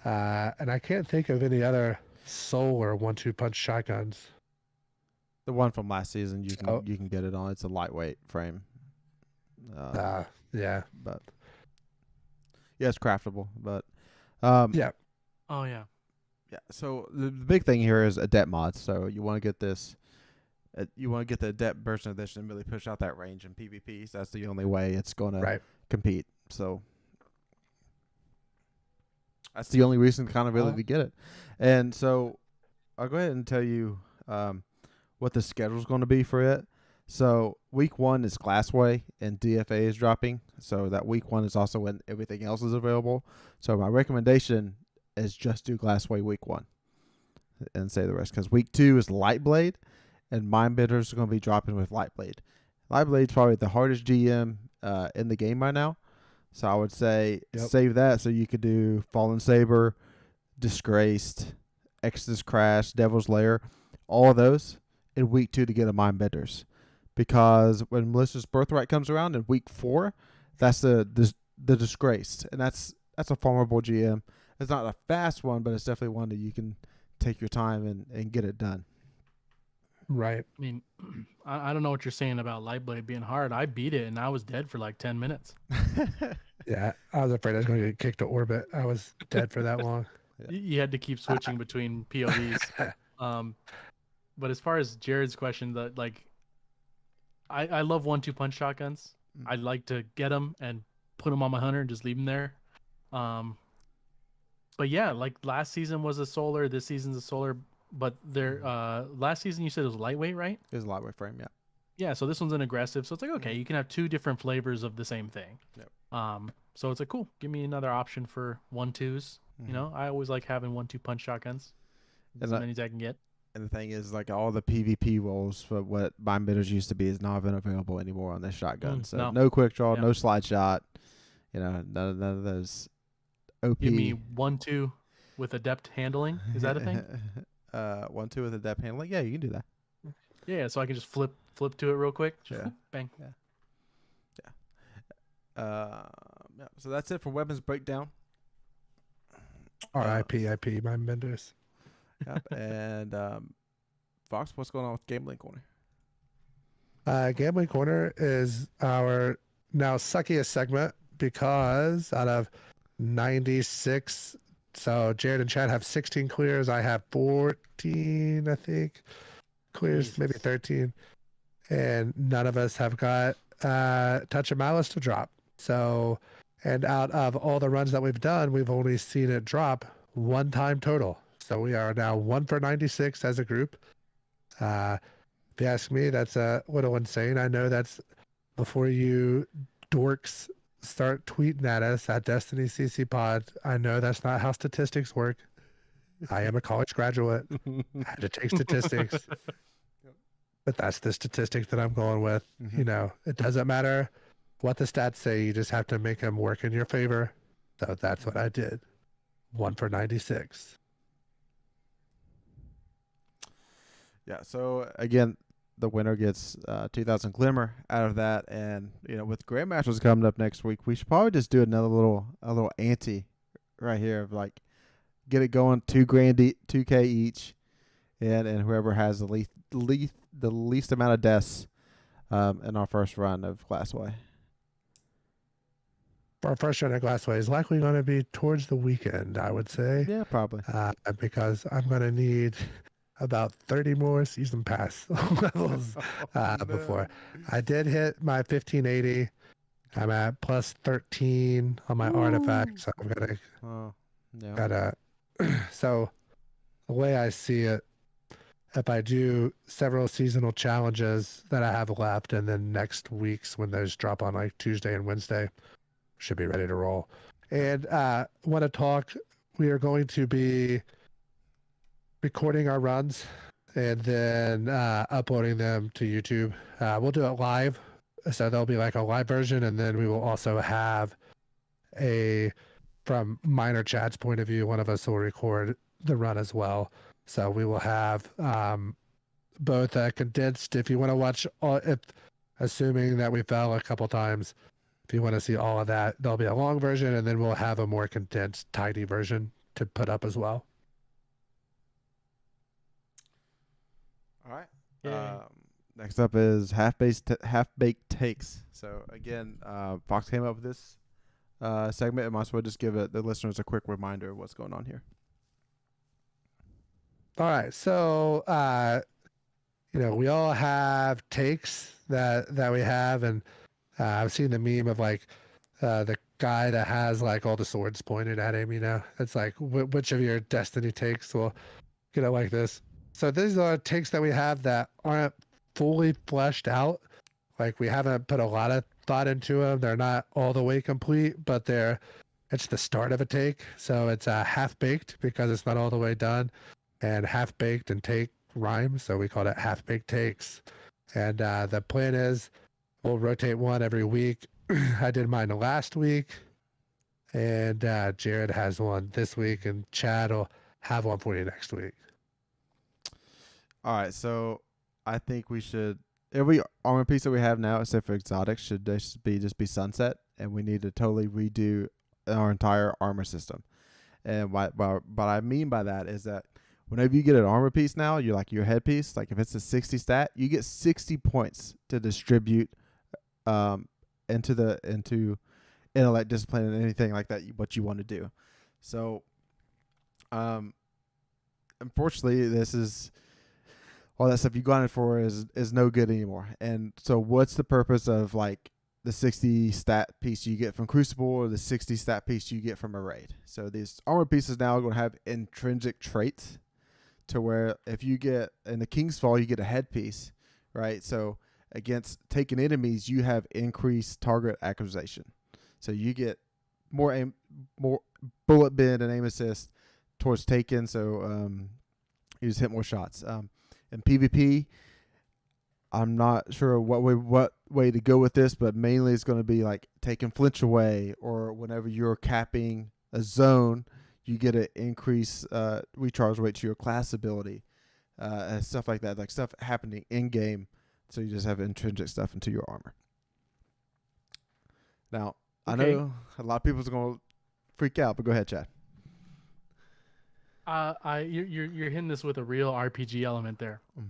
and I can't think of any other solar 1-2 punch shotguns. The one from last season, you can get it on. It's a lightweight frame. Yeah. But yeah, it's craftable. But yeah. Oh yeah. Yeah. So the big thing here is adept mods. So you want to get this. You want to get the adept version of this and really push out that range in PvP. So that's the only way it's going to Right. compete. So that's the only reason kind of really to get it. And so I'll go ahead and tell you what the schedule is going to be for it. So week 1 is Glassway and DFA is dropping. So that week 1 is also when everything else is available. So my recommendation is just do Glassway week 1 and save the rest, because week 2 is Lightblade, and Mindbenders are going to be dropping with Lightblade. Lightblade's probably the hardest GM in the game right now. So I would say save that so you could do Fallen Saber, Disgraced, Exodus Crash, Devil's Lair, all of those in week 2 to get a Mindbenders. Because when Melissa's Birthright comes around in week 4, that's the Disgraced, and that's a formidable GM. It's not a fast one, but it's definitely one that you can take your time and get it done. Right. I mean, I don't know what you're saying about Lightblade being hard. I beat it and I was dead for like 10 minutes. Yeah, I was afraid I was going to get kicked to orbit. I was dead for that long. You had to keep switching between POVs. But as far as Jared's question, I love 1-2 punch shotguns. I like to get them and put them on my hunter and just leave them there. But yeah, like last season was a solar, this season's a solar. But last season you said it was lightweight, right? It was a lightweight frame, yeah. Yeah, so this one's an aggressive. So it's like, okay, you can have 2 different flavors of the same thing. Yep. So it's like, cool, give me another option for 1-2s. You know, I always like having 1-2 punch shotguns. As many as I can get. And the thing is, like, all the PvP roles for what Mindbenders used to be is not available anymore on this shotgun. So no quick draw, no slide shot. You know, none of those OP. Give me 1-2 with adept handling. Is that a thing? 1-2 with adept handling. Yeah, you can do that. Yeah, so I can just flip to it real quick. Just yeah. Bang. Yeah. So that's it for weapons breakdown. R.I.P. Mindbenders. Yep. And Fox, what's going on with Gambling Corner? Gambling Corner is our now suckiest segment because out of 96, so Jared and Chad have 16 clears. I have 14, I think, clears, maybe 13. And none of us have got Touch of Malice to drop. So, and out of all the runs that we've done, we've only seen it drop 1 time total. So we are now 1 for 96 as a group. If you ask me, that's a little insane. I know that's before you dorks start tweeting at us at Destiny CC Pod. I know that's not how statistics work. I am a college graduate. I had to take statistics. But that's the statistics that I'm going with. You know, it doesn't matter what the stats say. You just have to make them work in your favor. So that's what I did. 1 for 96. Yeah, so again, the winner gets 2,000 Glimmer out of that, and you know, with Grandmasters coming up next week, we should probably just do another little ante right here of like get it going, $2K each, and whoever has the least amount of deaths in our first run of Glassway. Our first run of Glassway is likely going to be towards the weekend, I would say. Yeah, probably. Because I'm going to need about 30 more season pass levels before. I did hit my 1580. I'm at plus 13 on my artifact, so I'm gotta. So the way I see it, if I do several seasonal challenges that I have left, and then next week's when those drop on like Tuesday and Wednesday, should be ready to roll. And want to talk. We are going to be recording our runs and then uploading them to YouTube. We'll do it live, so there'll be like a live version, and then we will also have from Minor Chad's point of view, one of us will record the run as well. So we will have both condensed. If you want to watch, assuming that we fell a couple times, if you want to see all of that, there'll be a long version, and then we'll have a more condensed, tidy version to put up as well. All right. Next up is half-baked takes. So again, Fox came up with this segment, and might as well just give the listeners a quick reminder of what's going on here. All right. So, we all have takes that we have, and I've seen the meme of like the guy that has like all the swords pointed at him. It's like which of your destiny takes will get it like this. So these are takes that we have that aren't fully fleshed out. Like we haven't put a lot of thought into them. They're not all the way complete, but it's the start of a take. So it's half baked because it's not all the way done, and half baked and take rhyme. So we call it half baked takes. And the plan is we'll rotate one every week. I did mine last week, and Jared has one this week, and Chad will have one for you next week. All right, so I think we should every armor piece that we have now, except for exotics, should just be sunset, and we need to totally redo our entire armor system. And what I mean by that is that whenever you get an armor piece now, you're like your headpiece, like if it's a 60 stat, you get 60 points to distribute into intellect, discipline, and anything like that what you want to do. So unfortunately, this is all that stuff you got it for is no good anymore. And so what's the purpose of like the 60 stat piece you get from Crucible or the 60 stat piece you get from a raid? So these armor pieces now are going to have intrinsic traits to where if you get in the King's Fall, you get a headpiece, right? So against taken enemies, you have increased target acquisition. So you get more bullet bend and aim assist towards taken. So you just hit more shots. In PvP, I'm not sure what way to go with this, but mainly it's going to be like taking flinch away, or whenever you're capping a zone, you get an increased recharge rate to your class ability, and stuff like that, like stuff happening in game. So you just have intrinsic stuff into your armor. Now, I know a lot of people's going to freak out, but go ahead, Chad. You're hitting this with a real RPG element there. Mm.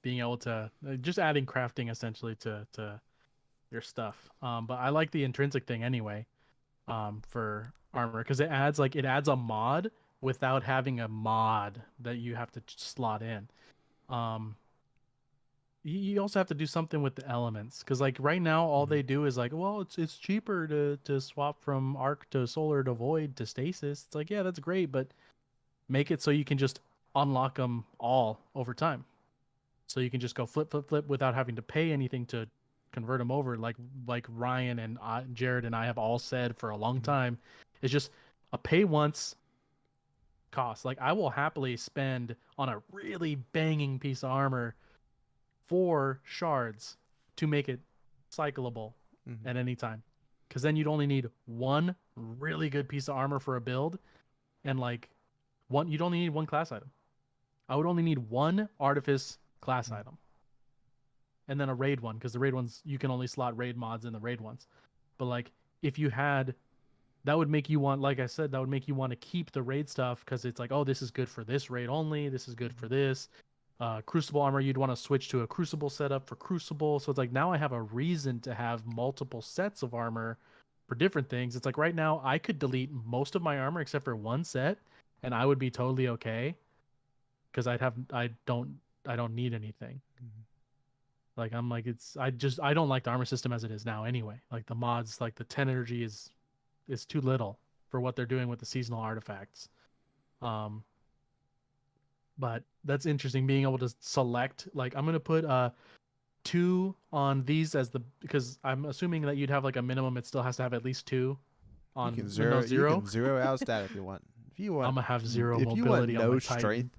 Being able to just adding crafting essentially to your stuff. But I like the intrinsic thing anyway. For armor, because it adds a mod without having a mod that you have to slot in. You also have to do something with the elements, because like right now all they do is like, well, it's cheaper to swap from arc to solar to void to stasis. It's like, yeah, that's great, but make it so you can just unlock them all over time, so you can just go flip without having to pay anything to convert them over, like Ryan and Jared and I have all said for a long time. It's just a pay once cost. Like I will happily spend on a really banging piece of armor 4 shards to make it cyclable at any time, because then you'd only need one really good piece of armor for a build, and like you'd only need one class item. I would only need one artifice class item, and then a raid one, because the raid ones you can only slot raid mods in the raid ones. But like if you had, that would make you want, like I said, that would make you want to keep the raid stuff, because it's like, oh, this is good for this raid only, this is good for this. Crucible armor, you'd want to switch to a Crucible setup for Crucible. So it's like now I have a reason to have multiple sets of armor for different things. It's like right now I could delete most of my armor except for one set, and I would be totally okay, because I don't need anything. Like I'm like, I don't like the armor system as it is now anyway. Like the mods, like the 10 energy is too little for what they're doing with the seasonal artifacts. But that's interesting, being able to select, like I'm gonna put 2 on these because I'm assuming that you'd have like a minimum. It still has to have at least 2 on Windows 0. You can zero out stat if you want. If you want, I'm gonna have 0 if mobility you want on no my strength, Titan.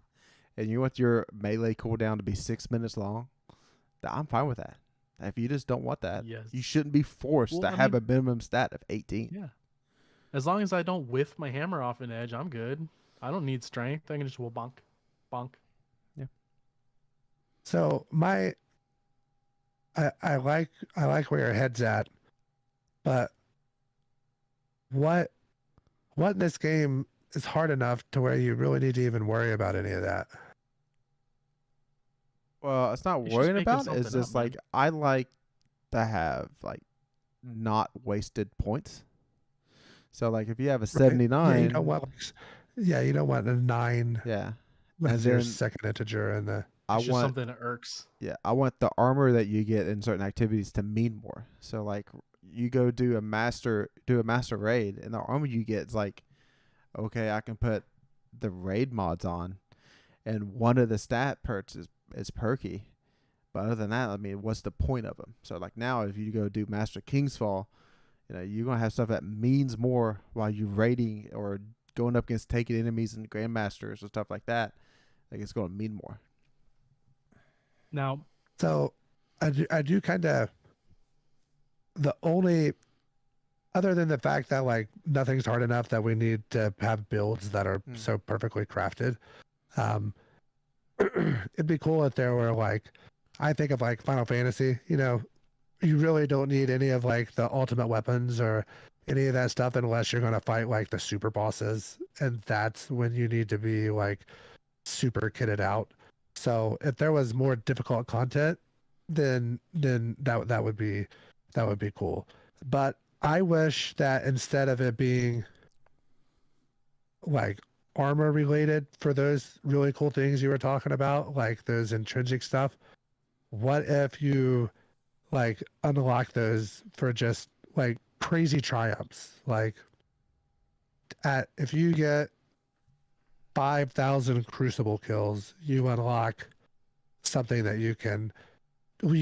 and you want your melee cooldown to be 6 minutes long, I'm fine with that. If you just don't want that, Yes. you shouldn't be forced to have a minimum stat of 18. Yeah. As long as I don't whiff my hammer off an edge, I'm good. I don't need strength. I can just bonk. Yeah. So I like where your head's at, but what in this game is hard enough to where you really need to even worry about any of that? Well, it's not It's just worrying making about. It's something just up, like man. I like to have like not wasted points. So like if you have a 79, Yeah, you don't want a 9. yeah, That's your then second integer and the I It's just want something that irks. I want the armor that you get in certain activities to mean more. So like you go do a master raid, and the armor you get is like, okay, I can put the raid mods on, and one of the stat perks is perky. But other than that, I mean, what's the point of them? So like now, if you go do Master King's Fall, you're gonna have stuff that means more while you raiding or going up against taking enemies and grandmasters and stuff like that. Like it's gonna mean more. Now, So I do kind of, the only, other than the fact that like nothing's hard enough that we need to have builds that are so perfectly crafted. It'd be cool if there were like, I think of like Final Fantasy, you really don't need any of like the ultimate weapons or any of that stuff unless you're going to fight like the super bosses. And that's when you need to be like super kitted out. So if there was more difficult content, then that would be cool. But I wish that instead of it being like armor related for those really cool things you were talking about, like those intrinsic stuff, what if you like unlock those for just like crazy triumphs? Like if you get 5,000 crucible kills, you unlock something that you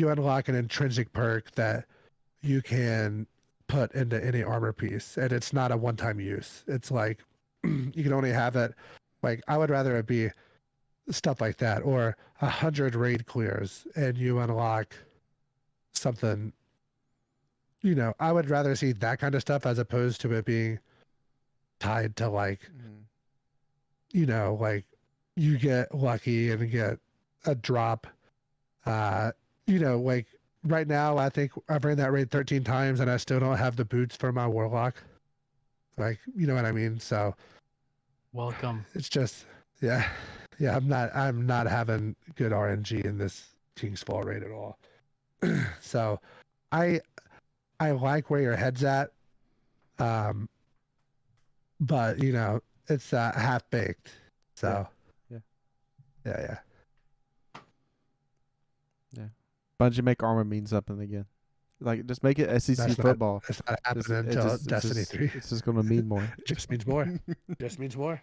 unlock an intrinsic perk that you can put into any armor piece, and it's not a one-time use. It's like you can only have it, like I would rather it be stuff like that, or 100 raid clears and you unlock something. I would rather see that kind of stuff as opposed to it being tied to like like you get lucky and get a drop. Like right now I think I've ran that raid 13 times and I still don't have the boots for my warlock. Like, you know what I mean? So welcome. it's just, yeah. I'm not having good RNG in this King's Fall raid at all. So I like where your head's at. But it's half baked. So yeah. Bungie make armor mean something again. Like just make it SEC football. It's not happening until Destiny 3. It's just gonna mean more. It just means more. Just means more.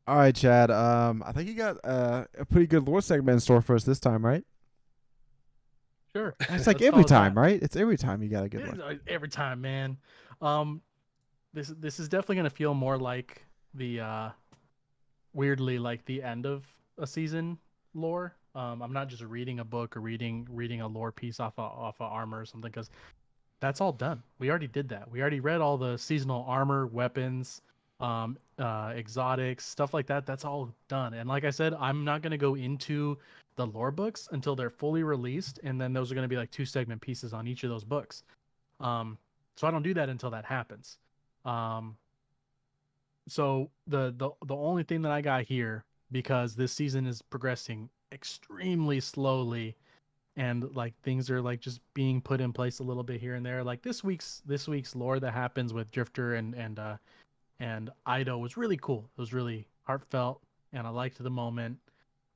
All right, Chad. I think you got a pretty good lore segment in store for us this time, right? Sure. It's like every time, right? It's every time you got a good one. Every time, man. This is definitely gonna feel more like the weirdly like the end of a season lore. I'm not just reading a book or reading a lore piece off of armor or something, because that's all done. We already did that. We already read all the seasonal armor, weapons, exotics, stuff like that. That's all done. And like I said, I'm not going to go into the lore books until they're fully released, and then those are going to be like 2-segment pieces on each of those books. So I don't do that until that happens. So the only thing that I got here, because this season is progressing extremely slowly, and like things are like just being put in place a little bit here and there. Like this week's lore that happens with Drifter and Ido was really cool. It was really heartfelt, and I liked the moment.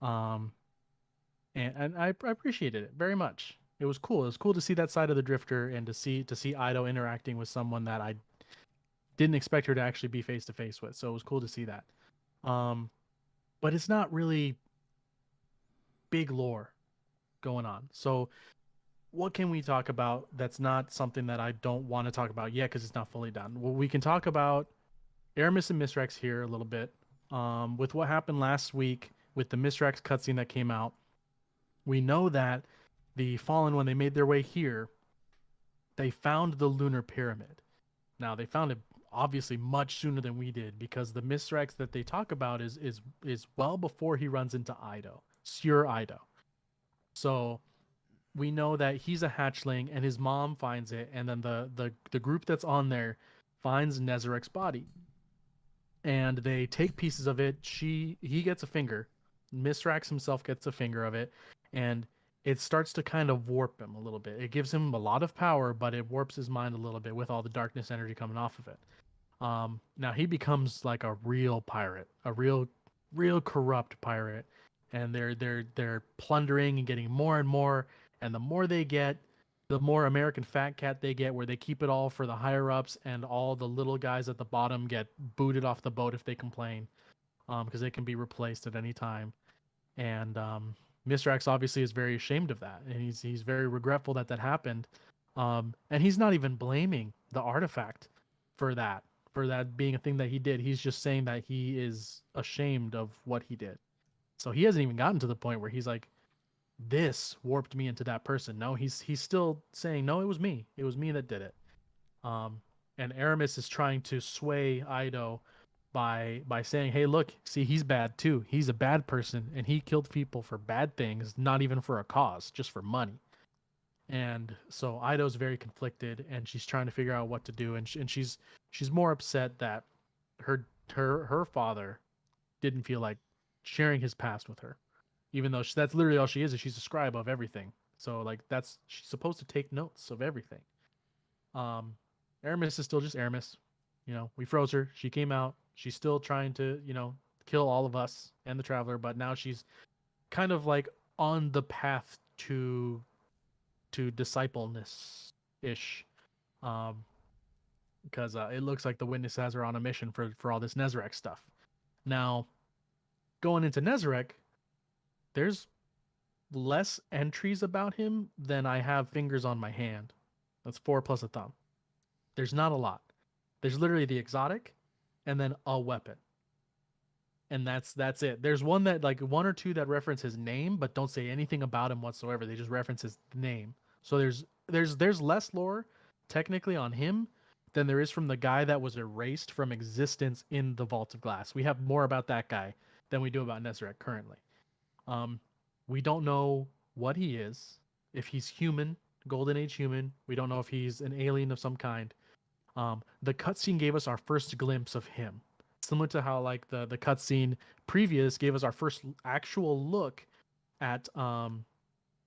And I appreciated it very much. It was cool. It was cool to see that side of the Drifter, and to see Ido interacting with someone that I didn't expect her to actually be face to face with. So it was cool to see that. But it's not really big lore going on. So what can we talk about that's not something that I don't want to talk about yet because it's not fully done? Well, we can talk about Aramis and Misrax here a little bit. With what happened last week with the Misrax cutscene that came out, we know that the Fallen, when they made their way here, they found the Lunar Pyramid. Now, they found it obviously much sooner than we did, because the Misrax that they talk about is well before he runs into Ido, Sur Ido. So we know that he's a hatchling, and his mom finds it, and then the group that's on there finds Nezarek's body, and they take pieces of it. He gets a finger. Misrax himself gets a finger of it, and it starts to kind of warp him a little bit. It gives him a lot of power, but it warps his mind a little bit with all the darkness energy coming off of it. Now he becomes like a real pirate, a real corrupt pirate, and they're plundering and getting more and more, and the more they get, the more American Fat Cat they get, where they keep it all for the higher ups, and all the little guys at the bottom get booted off the boat if they complain, because they can be replaced at any time. And Mr. X obviously is very ashamed of that, and he's very regretful that that happened. And he's not even blaming the artifact for that being a thing that he did. He's just saying that he is ashamed of what he did. So he hasn't even gotten to the point where he's like, this warped me into that person. No, he's still saying, no, it was me. It was me that did it. And Aramis is trying to sway Ido by saying, hey, look, see, he's bad too. He's a bad person, and he killed people for bad things, not even for a cause, just for money. And so Ido's very conflicted, and she's trying to figure out what to do, and she's more upset that her father didn't feel like sharing his past with her, even though that's literally all she is she's a scribe of everything. So like she's supposed to take notes of everything. Aramis is still just Aramis. We froze her. She came out. She's still trying to, kill all of us and the Traveler, but now she's kind of like on the path to discipleness ish. Because it looks like the Witness has her on a mission for all this Nezarec stuff. Now, going into Nezarec, there's less entries about him than I have fingers on my hand. That's 4 plus a thumb. There's not a lot. There's literally the exotic, and then a weapon, and that's it. There's one or two that reference his name, but don't say anything about him whatsoever. They just reference his name. So there's less lore technically on him than there is from the guy that was erased from existence in the Vault of Glass. We have more about that guy than we do about Nezarec currently. We don't know what he is, if he's human, Golden Age human. We don't know if he's an alien of some kind. The cutscene gave us our first glimpse of him, similar to how like the cutscene previous gave us our first actual look at Zivu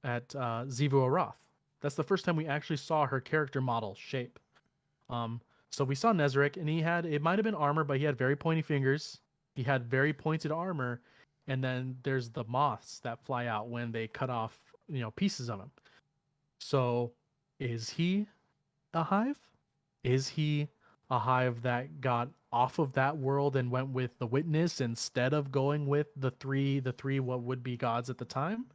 Arath. That's the first time we actually saw her character model shape. So we saw Nezarec, and it might have been armor, but he had very pointy fingers. He had very pointed armor, and then there's the moths that fly out when they cut off, pieces of him. So is he a hive? Is he a hive that got off of that world and went with the Witness instead of going with the three what would be gods at the time?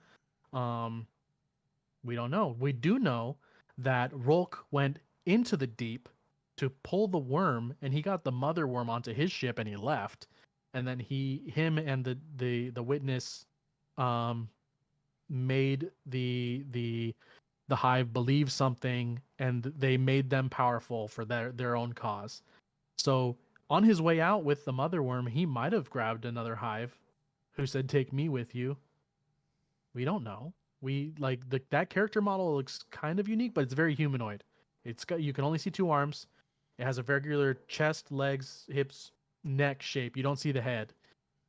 We don't know. We do know that Rolk went into the deep to pull the worm, and he got the mother worm onto his ship, and he left. And then him and the Witness made the hive believe something, and they made them powerful for their own cause. So on his way out with the mother worm, he might have grabbed another hive who said, take me with you. We don't know. That character model looks kind of unique, but it's very humanoid. You can only see 2 arms. It has a regular chest, legs, hips, neck shape. You don't see the head.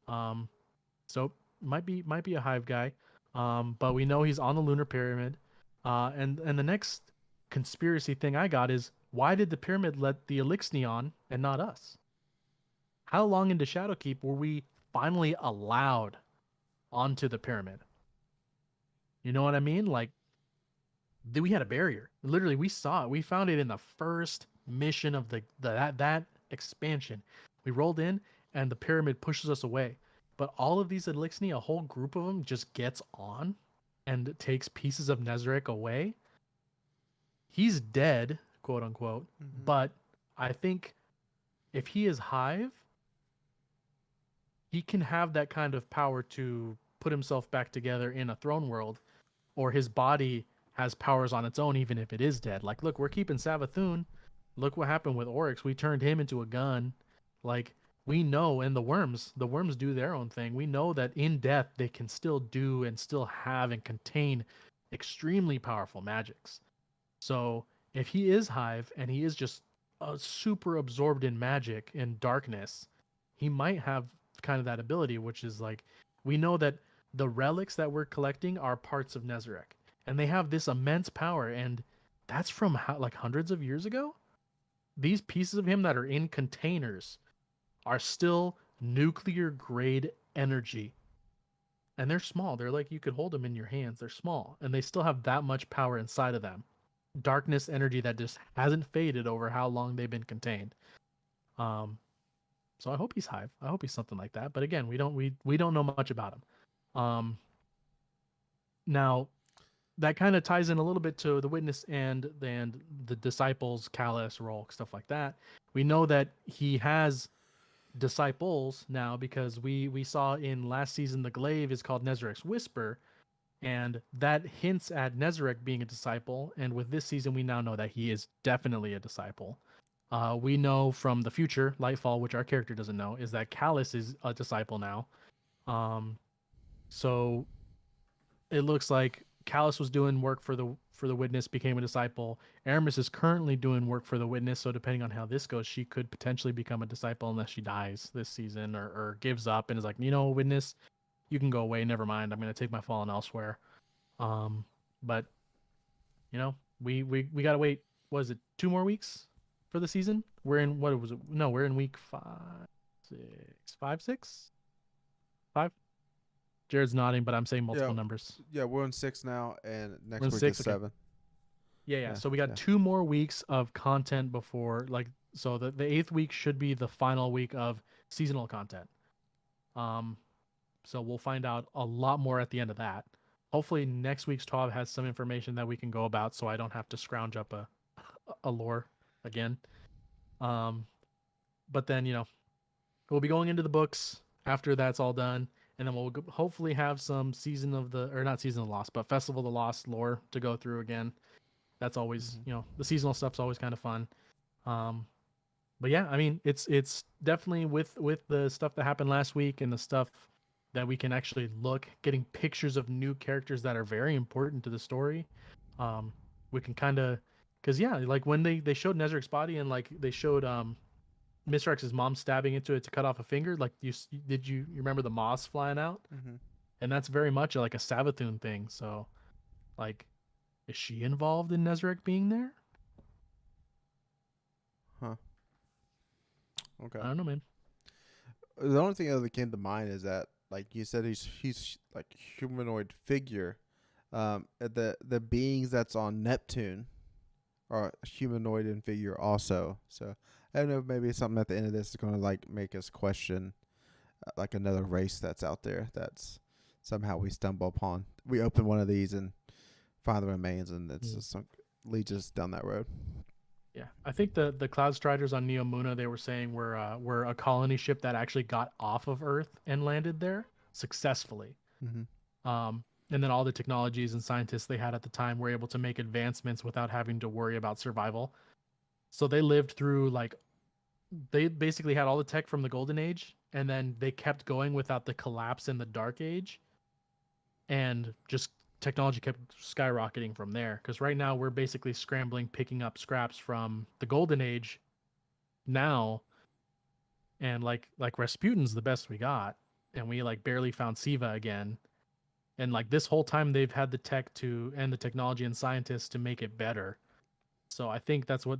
So might be a hive guy. But we know he's on the lunar pyramid. And the next conspiracy thing I got is, why did the pyramid let the Elixni on and not us? How long into Shadowkeep were we finally allowed onto the pyramid? You know what I mean? Like, we had a barrier. Literally, we saw it. We found it in the first mission of that expansion. We rolled in, and the pyramid pushes us away. But all of these Elixni, a whole group of them, just gets on and takes pieces of Nezarec away. He's dead, quote unquote. Mm-hmm. But I think if he is hive, he can have that kind of power to put himself back together in a throne world, or his body has powers on its own, even if it is dead. Like, look, we're keeping Savathun. Look what happened with Oryx. We turned him into a gun. Like, we know, and the worms do their own thing. We know that in death, they can still do and still have and contain extremely powerful magics. So if he is hive and he is just super absorbed in magic and darkness, he might have kind of that ability, which is like, we know that the relics that we're collecting are parts of Nezarec, and they have this immense power, and that's from like hundreds of years ago. these pieces of him that are in containers are still nuclear grade energy. And they're small. They're like you could hold them in your hands. They're small. And they still have that much power inside of them. Darkness energy that just hasn't faded over how long they've been contained. So I hope he's Hive. I hope he's something like that. But again, we don't know much about him. Now that kind of ties in a little bit to the witness and the disciples, Callus, Rolk, stuff like that. We know that he has disciples now because we saw in last season the glaive is called Nezarek's Whisper, and that hints at Nezarek being a disciple. And with this season, we now know that he is definitely a disciple. We know from the future, Lightfall, which our character doesn't know, is that Callus is a disciple now. So it looks like Callus was doing work for the witness, became a disciple. Aramis is currently doing work for the witness, so depending on how this goes, she could potentially become a disciple unless she dies this season or gives up and is like, witness, you can go away. Never mind. I'm gonna take my fallen elsewhere. But we gotta wait. What is it? 2 more weeks for the season? We're in what was it? No, we're in week 6. Jared's nodding, but I'm saying multiple numbers. Yeah, we're on 6 now, and next We're on week 6, is okay. 7. Yeah. So we got 2 more weeks of content before, so the 8th week should be the final week of seasonal content. So we'll find out a lot more at the end of that. Hopefully next week's TWAB has some information that we can go about, so I don't have to scrounge up a lore again. But then we'll be going into the books after that's all done. And then we'll hopefully have some not Season of the Lost, but Festival of the Lost lore to go through again. That's always, the seasonal stuff's always kind of fun. But yeah, I mean, it's definitely with the stuff that happened last week and the stuff that we can actually getting pictures of new characters that are very important to the story. We can kind of, because like when they showed Nezarek's body and like they showed Mr. X's mom stabbing into it to cut off a finger. Like, you remember the moths flying out? Mm-hmm. And that's very much like a Savathun thing. So, like, is she involved in Nezarek being there? Huh. Okay. I don't know, man. The only thing that came to mind is that, like you said, he's like a humanoid figure. The beings that's on Neptune are humanoid in figure also. So I don't know, maybe something at the end of this is going to like make us question like another race that's out there that's somehow we stumble upon. We open one of these and find the remains, and it's just leads us down that road. Yeah, I think the Cloud Striders on Neomuna, they were saying were a colony ship that actually got off of Earth and landed there successfully. Mm-hmm. And then all the technologies and scientists they had at the time were able to make advancements without having to worry about survival. So they lived through, like, they basically had all the tech from the Golden Age, and then they kept going without the collapse in the Dark Age, and just technology kept skyrocketing from there. Because right now we're basically scrambling, picking up scraps from the Golden Age now, and like Rasputin's the best we got, and we like barely found Siva again. And like this whole time they've had the tech and the technology and scientists to make it better. So I think that's what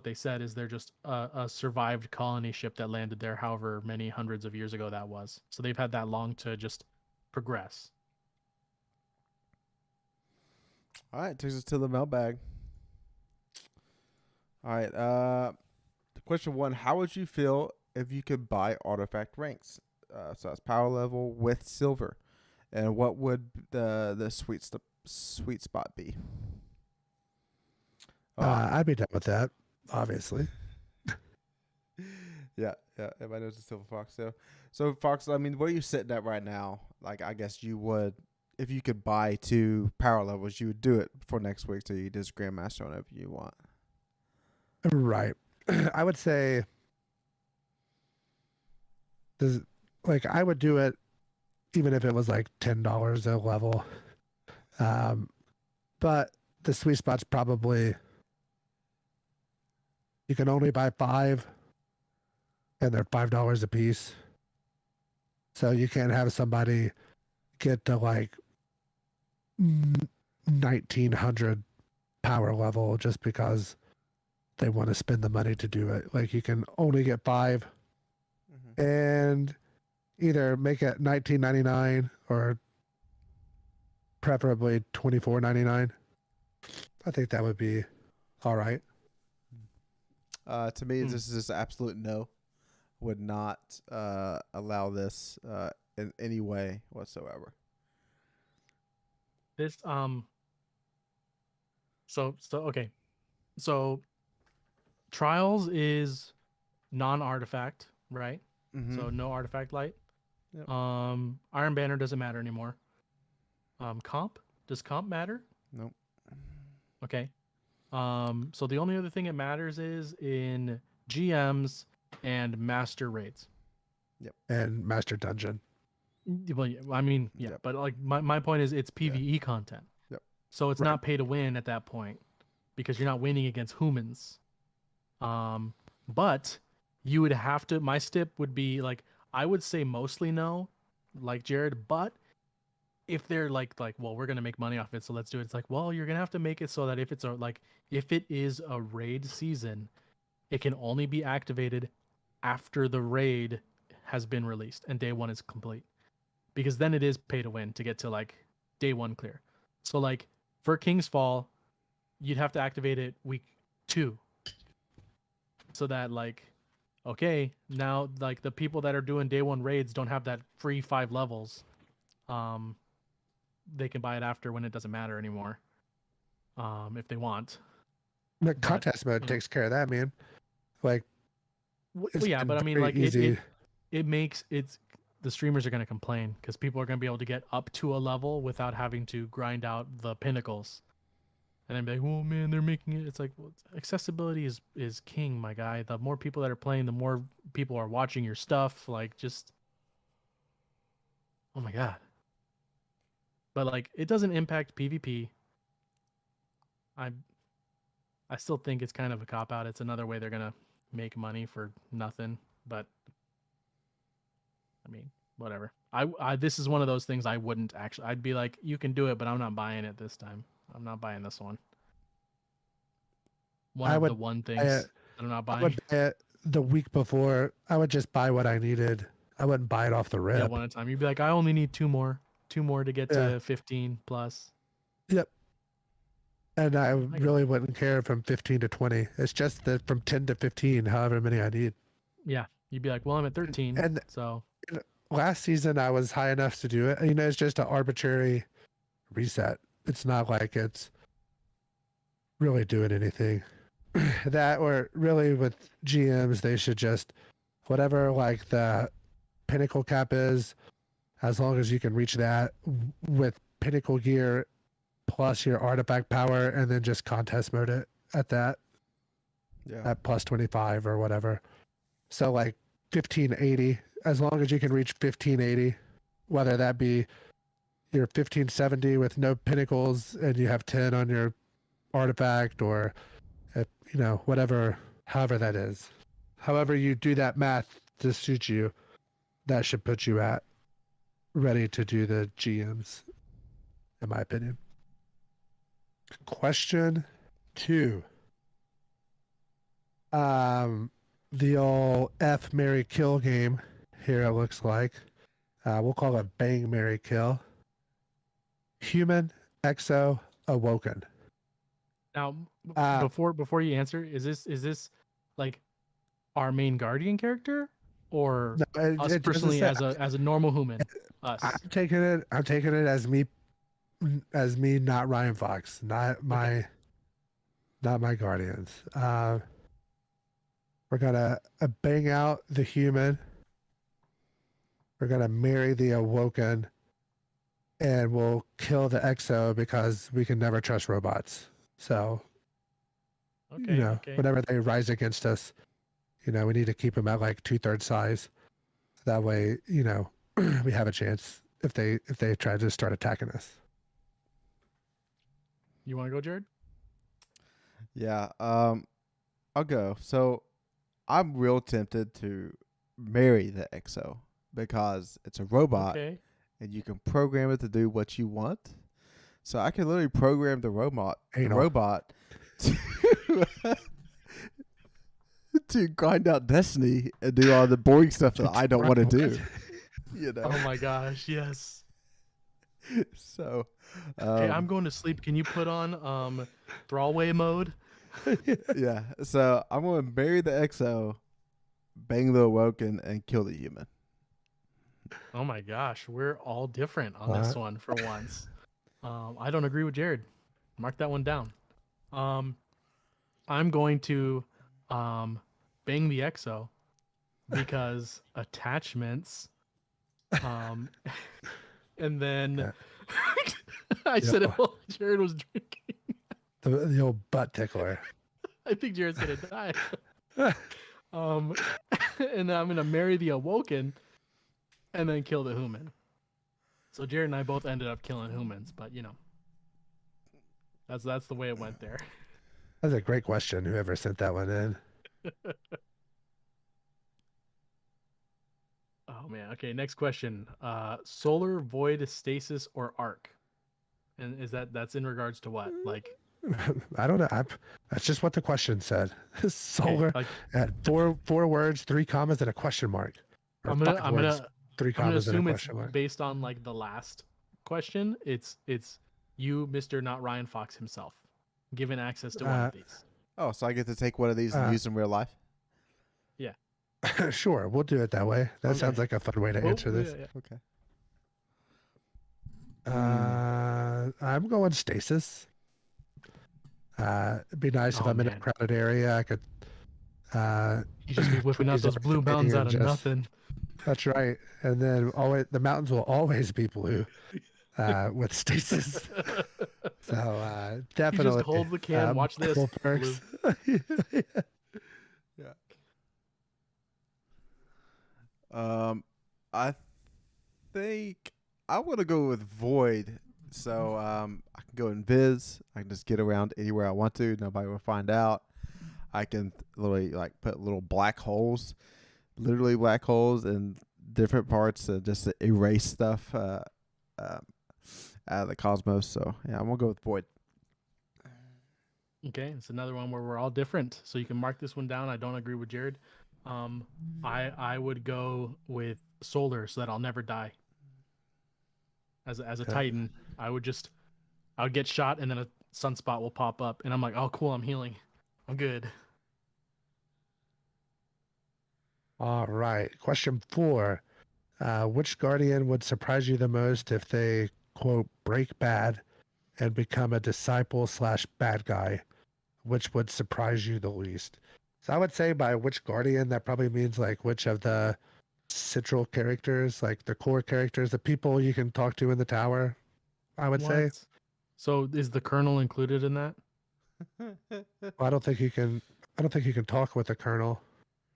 they said, is they're just a survived colony ship that landed there however many hundreds of years ago that was. So they've had that long to just progress. All right, takes us to the mailbag. All right, question 1: how would you feel if you could buy artifact ranks? So that's power level with silver, and what would the sweet spot be? I'd be done with that, obviously. Yeah. Everybody knows the Silver Fox. So Fox, I mean, where are you sitting at right now? Like, I guess you would, if you could buy 2 power levels, you would do it for next week, so you just Grandmaster whenever you want. Right. I would say, I would do it even if it was like $10 a level. But the sweet spot's probably, you can only buy 5, and they're $5 a piece. So you can't have somebody get to like 1900 power level just because they want to spend the money to do it. Like you can only get 5 Mm-hmm. and either make it $19.99 or preferably $24.99. I think that would be all right. To me, this is just absolute no. Would not allow this in any way whatsoever. This so okay. So Trials is non-artifact, right? Mm-hmm. So no artifact light. Yep. Iron Banner doesn't matter anymore. Does comp matter? Nope. Okay. So the only other thing it matters is in GMs and master raids. Yep. And Master Dungeon. Well, I mean, yeah, Yep. but like my point is it's PvE content. Yep. So it's Right. not pay to win at that point because you're not winning against humans. But you would have to, my stip would be like, I would say mostly no, like Jared, but if they're like, well, we're going to make money off it, so let's do it. It's like, well, you're going to have to make it so that if it is a raid season, it can only be activated after the raid has been released and day 1 is complete. Because then it is pay to win to get to like day 1 clear. So like for King's Fall, you'd have to activate it week 2. So that like, okay, now like the people that are doing day 1 raids don't have that free 5 levels. They can buy it after when it doesn't matter anymore. If they want. The contest mode takes care of that, man. Like, well, yeah, but I mean, like it makes the streamers are going to complain because people are going to be able to get up to a level without having to grind out the pinnacles. And then be like, oh man, they're making it. It's like, well, accessibility is king, my guy. The more people that are playing, the more people are watching your stuff. Like, just, oh my god. But like, it doesn't impact PvP. I still think it's kind of a cop out. It's another way they're gonna make money for nothing. But I mean, whatever. This is one of those things I wouldn't actually. I'd be like, you can do it, but I'm not buying it this time. I'm not buying this one. The one things that I'm not buying. I would buy it the week before. I would just buy what I needed. I wouldn't buy it off the rip. Yeah, one at a time. You'd be like, I only need 2 more to get to 15 plus. Yep. And I really wouldn't care from 15 to 20. It's just that from 10 to 15, however many I need. Yeah, you'd be like, well, I'm at 13. And so last season I was high enough to do it. You know, it's just an arbitrary reset. It's not like it's really doing anything. That, or really with GMs, they should just, whatever like the pinnacle cap is, as long as you can reach that with pinnacle gear plus your artifact power, and then just contest mode it at that. Yeah. At plus 25 or whatever. So like 1580, as long as you can reach 1580, whether that be your 1570 with no pinnacles and you have 10 on your artifact, or whatever, however that is. However you do that math to suit you, that should put you at ready to do the GMs, in my opinion. Question 2. The old F, Marry, Kill game here, it looks like. We'll call it Bang, Marry, Kill. Human, Exo, Awoken. Now, before you answer, is this like our main Guardian character, or us personally as a normal human? Us. I'm taking it as me, not Ryan Fox, not my Guardians. We're gonna bang out the human. We're gonna marry the Awoken, and we'll kill the Exo because we can never trust robots. So, whenever they rise against us, we need to keep them at like 2/3 size. That way, we have a chance if they try to start attacking us. You want to go, Jared? Yeah. I'll go. So, I'm real tempted to marry the Exo because it's a robot, and you can program it to do what you want. So I can literally program the robot to to grind out Destiny and do all the boring stuff that I don't want to do. You know. Oh my gosh, yes. So, Hey, I'm going to sleep. Can you put on thrallway mode? yeah. So I'm gonna bury the XO, bang the Awoken, and kill the human. Oh my gosh, we're all different on this one for once. I don't agree with Jared. Mark that one down. I'm going to bang the EXO because attachments. And then I said it while Jared was drinking. The old butt tickler. I think Jared's gonna die. And then I'm gonna marry the Awoken and then kill the human. So Jared and I both ended up killing humans, but you know. That's the way it went there. That's a great question, whoever sent that one in. Oh man. Okay, next question. Solar, void, stasis, or arc? And that's in regards to what? Like I don't know. That's just what the question said. Solar okay, like, at four words, 3 commas, and a question mark. Or I'm 3 gonna commas and a assume it's question mark. based on like the last question. It's you, Mr. NotRyanFox himself, given access to one of these. Oh, so I get to take one of these and use in real life? Yeah. Sure, we'll do it that way. That Okay. sounds like a fun way to answer this. Yeah. Okay. I'm going stasis. It'd be nice if I'm in a crowded area. I could. You just be whipping out those blue mountains out of nothing. That's right. And then the mountains will always be blue with stasis. So definitely. You just hold the can, watch this. Perks. Yeah. I think I want to go with void. So I can go in Viz. I can just get around anywhere I want to. Nobody will find out. I can literally like put little black holes, literally black holes in different parts to just erase stuff out of the cosmos. So yeah, I'm gonna go with void. Okay, it's another one where we're all different. So you can mark this one down. I don't agree with Jared. I would go with solar so that I'll never die. As a Titan, I would get shot and then a sunspot will pop up and I'm like, oh cool, I'm healing. I'm good. All right. Question 4. Which Guardian would surprise you the most if they, quote, break bad and become a disciple / bad guy? Which would surprise you the least? So I would say by which Guardian, that probably means like which of the central characters, like the core characters, the people you can talk to in the tower, I would say. So is the Colonel included in that? Well, I don't think you can talk with the Colonel.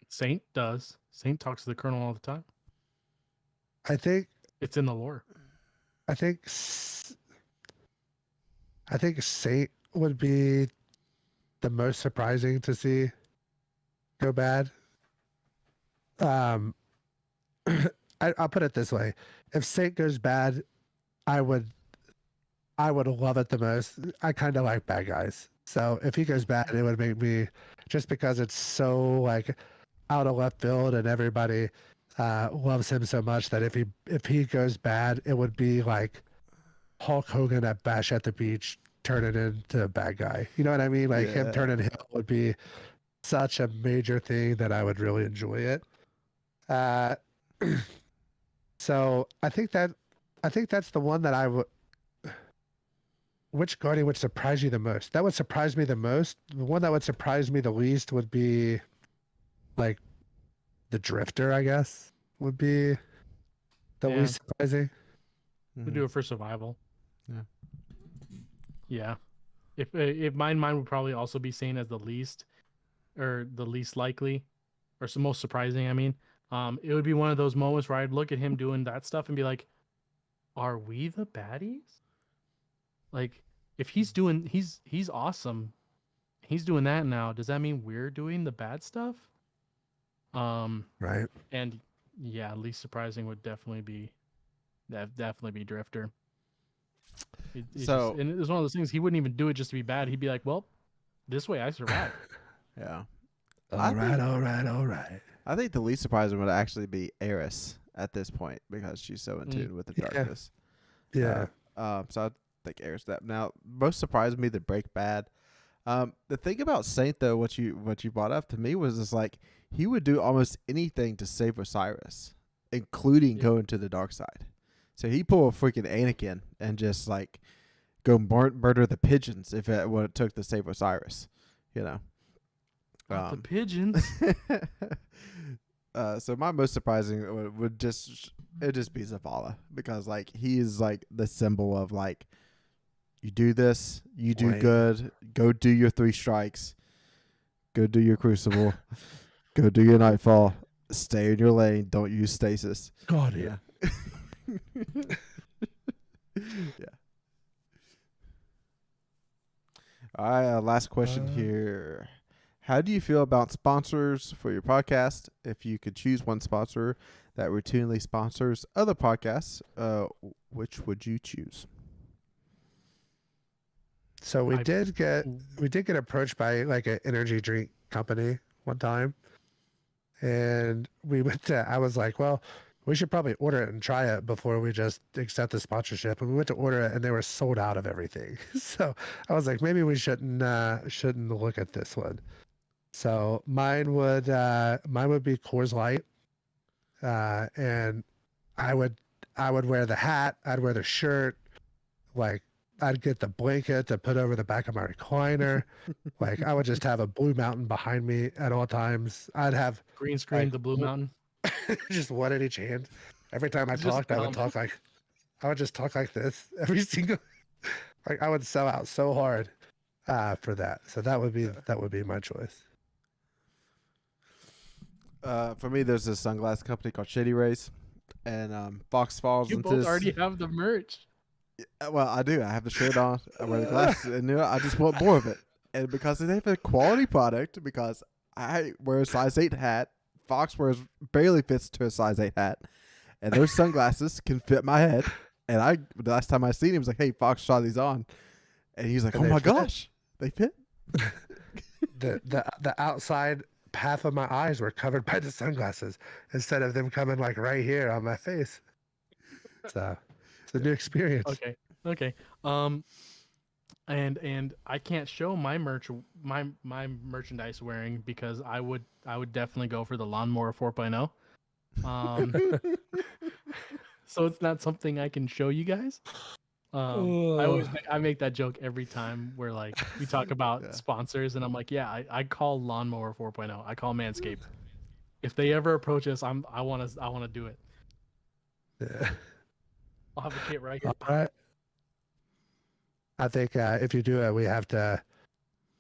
Saint does. Saint talks to the Colonel all the time. I think it's in the lore. I think Saint would be the most surprising to see go bad. I'll put it this way: if Saint goes bad, I would love it the most. I kind of like bad guys, so if he goes bad, it would make me, just because it's so like out of left field and everybody loves him so much, that if he goes bad, it would be like Hulk Hogan at Bash at the Beach turning into a bad guy. You know what I mean? Like him turning heel would be such a major thing that I would really enjoy it. So I think that's the one that I would. Which Guardian would surprise you the most? That would surprise me the most. The one that would surprise me the least would be like the Drifter, I guess, would be the least surprising. We do it for survival. Yeah. Yeah. If mine would probably also be seen as the least, or the least likely, or most surprising. I mean, it would be one of those moments where I'd look at him doing that stuff and be like, "Are we the baddies?" Like, if he's awesome, he's doing that now. Does that mean we're doing the bad stuff? Right. And yeah, least surprising would definitely be Drifter. And it's one of those things, he wouldn't even do it just to be bad. He'd be like, well, this way I survive. Yeah. All right. I think the least surprising would actually be Eris at this point because she's so in tune with the darkness. Yeah. So I think Eris that. Now, most surprised me the Break Bad. The thing about Saint though, what you brought up to me was just like he would do almost anything to save Osiris, including going to the dark side. So he pulled a freaking Anakin and just like go murder the pigeons if it what it took to save Osiris, you know. The pigeons. So my most surprising would just be Zavala because like he is like the symbol of like you do this, you do good, go do your 3 strikes, go do your crucible, go do your nightfall, stay in your lane, don't use stasis. God, yeah. Yeah. All right, last question here. How do you feel about sponsors for your podcast? If you could choose one sponsor that routinely sponsors other podcasts, which would you choose? So we did get approached by like an energy drink company one time, and I was like, well, we should probably order it and try it before we just accept the sponsorship. And we went to order it, and they were sold out of everything. So I was like, maybe we shouldn't look at this one. So mine would be Coors Light, and I would wear the hat, I'd wear the shirt, like I'd get the blanket to put over the back of my recliner, like I would just have a Blue Mountain behind me at all times. I'd have green screen, like, the Blue Mountain, just one in each hand. Every time I talked, I would just talk like this every single. Like I would sell out so hard for that. So that would be my choice. For me, there's this sunglass company called Shady Rays, and Fox falls you into both this. already have the merch. Well, I do. I have the shirt on. I wear the glasses, and I just want more of it. And because they have a quality product, because I wear a size 8 hat, Fox barely fits to a size 8 hat, and those sunglasses can fit my head. And the last time I seen him, he was like, "Hey, Fox, try these on," and he's like, "Oh my gosh, they fit." The outside half of my eyes were covered by the sunglasses instead of them coming like right here on my face. So it's a new experience. Okay. And I can't show my my merchandise wearing because I would definitely go for the Lawnmower 4.0. So it's not something I can show you guys. I make that joke every time where like we talk about sponsors, and I'm like, yeah, I call Lawnmower 4.0. I call Manscaped. If they ever approach us, I want to do it. Yeah. I'll have a kit right here. All right. I think if you do it, we have to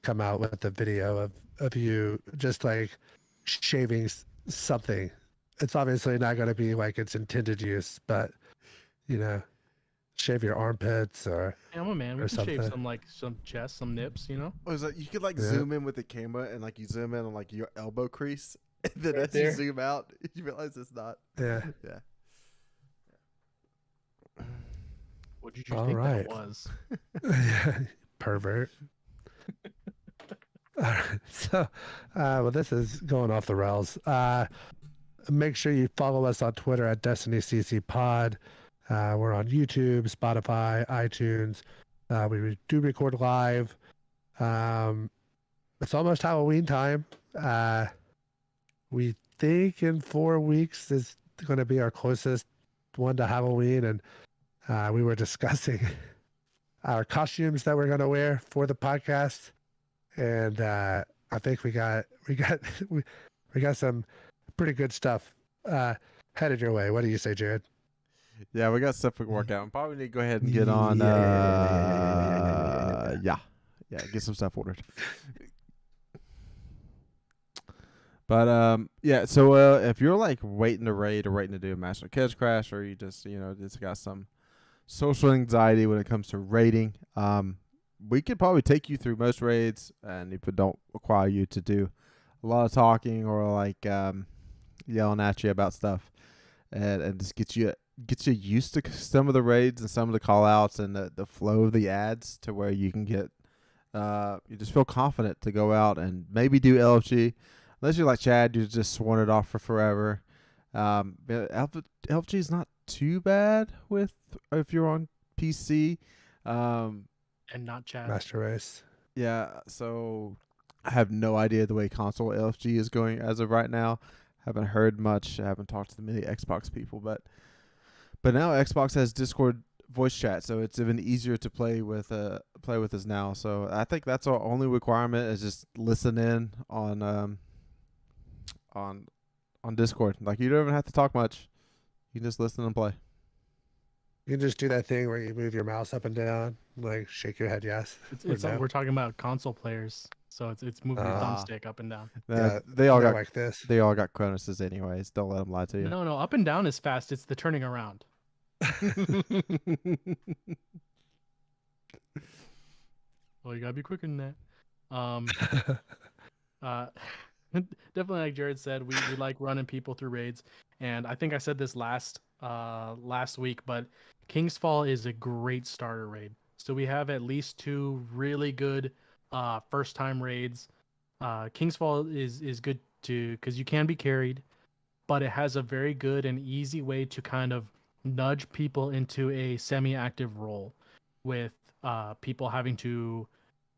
come out with a video of you just like shaving something. It's obviously not going to be like its intended use, but shave your armpits or. Yeah, I'm a man. We can shave some chest, some nips, Oh, so you could zoom in with the camera and like you zoom in on like your elbow crease, and then as you zoom out, you realize it's not. Yeah. Yeah. What did you think that was? Yeah, pervert. All right. So, well, this is going off the rails. Make sure you follow us on Twitter at DestinyCCPod. We're on YouTube, Spotify, iTunes. We do record live. It's almost Halloween time. We think in 4 weeks is going to be our closest one to Halloween, and we were discussing our costumes that we're going to wear for the podcast, and I think we got some pretty good stuff headed your way. What do you say, Jared? Yeah, we got stuff we can work out. Probably need to go ahead and get on. Get some stuff ordered. But so if you're like waiting to raid or waiting to do a Master Kids Crash, or you just just got some social anxiety when it comes to raiding, we could probably take you through most raids, and if it don't require you to do a lot of talking or like yelling at you about stuff, and just get you used to some of the raids and some of the call outs and the flow of the ads to where you can get you just feel confident to go out and maybe do LFG, unless you're like Chad, you just sworn it off for forever. LFG is not too bad with if you're on PC. And not Chad. Master Race. Yeah, so I have no idea the way console LFG is going as of right now. Haven't heard much. I haven't talked to many Xbox people, but now Xbox has Discord voice chat, so it's even easier to play with us now. So I think that's our only requirement is just listen in on Discord. Like you don't even have to talk much. You can just listen and play. You can just do that thing where you move your mouse up and down, like shake your head yes. It's no. we're talking about console players, so it's moving your thumbstick up and down. Yeah, they all got like this. They all got Cronus's anyways. Don't let them lie to you. No, up and down is fast. It's the turning around. Well, you gotta be quicker than that. Definitely, like Jared said, we like running people through raids, and I think I said this last week, but King's Fall is a great starter raid. So we have at least 2 really good first time raids. King's Fall is good because you can be carried, but it has a very good and easy way to kind of nudge people into a semi-active role with people having to,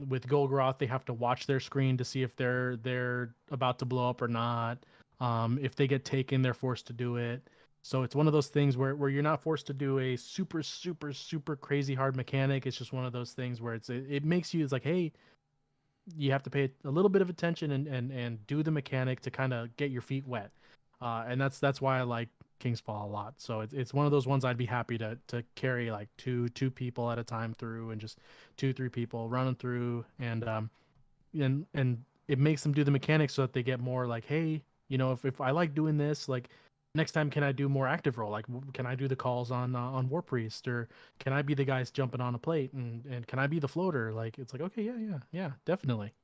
with Golgroth, they have to watch their screen to see if they're about to blow up or not. If they get taken, they're forced to do it. So it's one of those things where you're not forced to do a super, super, super crazy hard mechanic. It's just one of those things where it makes you, it's like, hey, you have to pay a little bit of attention and do the mechanic to kind of get your feet wet. And that's why I like King's Fall a lot. So it's one of those ones I'd be happy to carry like two people at a time through, and just 2-3 people running through, and it makes them do the mechanics so that they get more like, hey, you know, if I like doing this, like next time can I do more active role? Like can I do the calls on War Priest, or can I be the guys jumping on a plate, and can I be the floater? Like it's like, okay, yeah, definitely.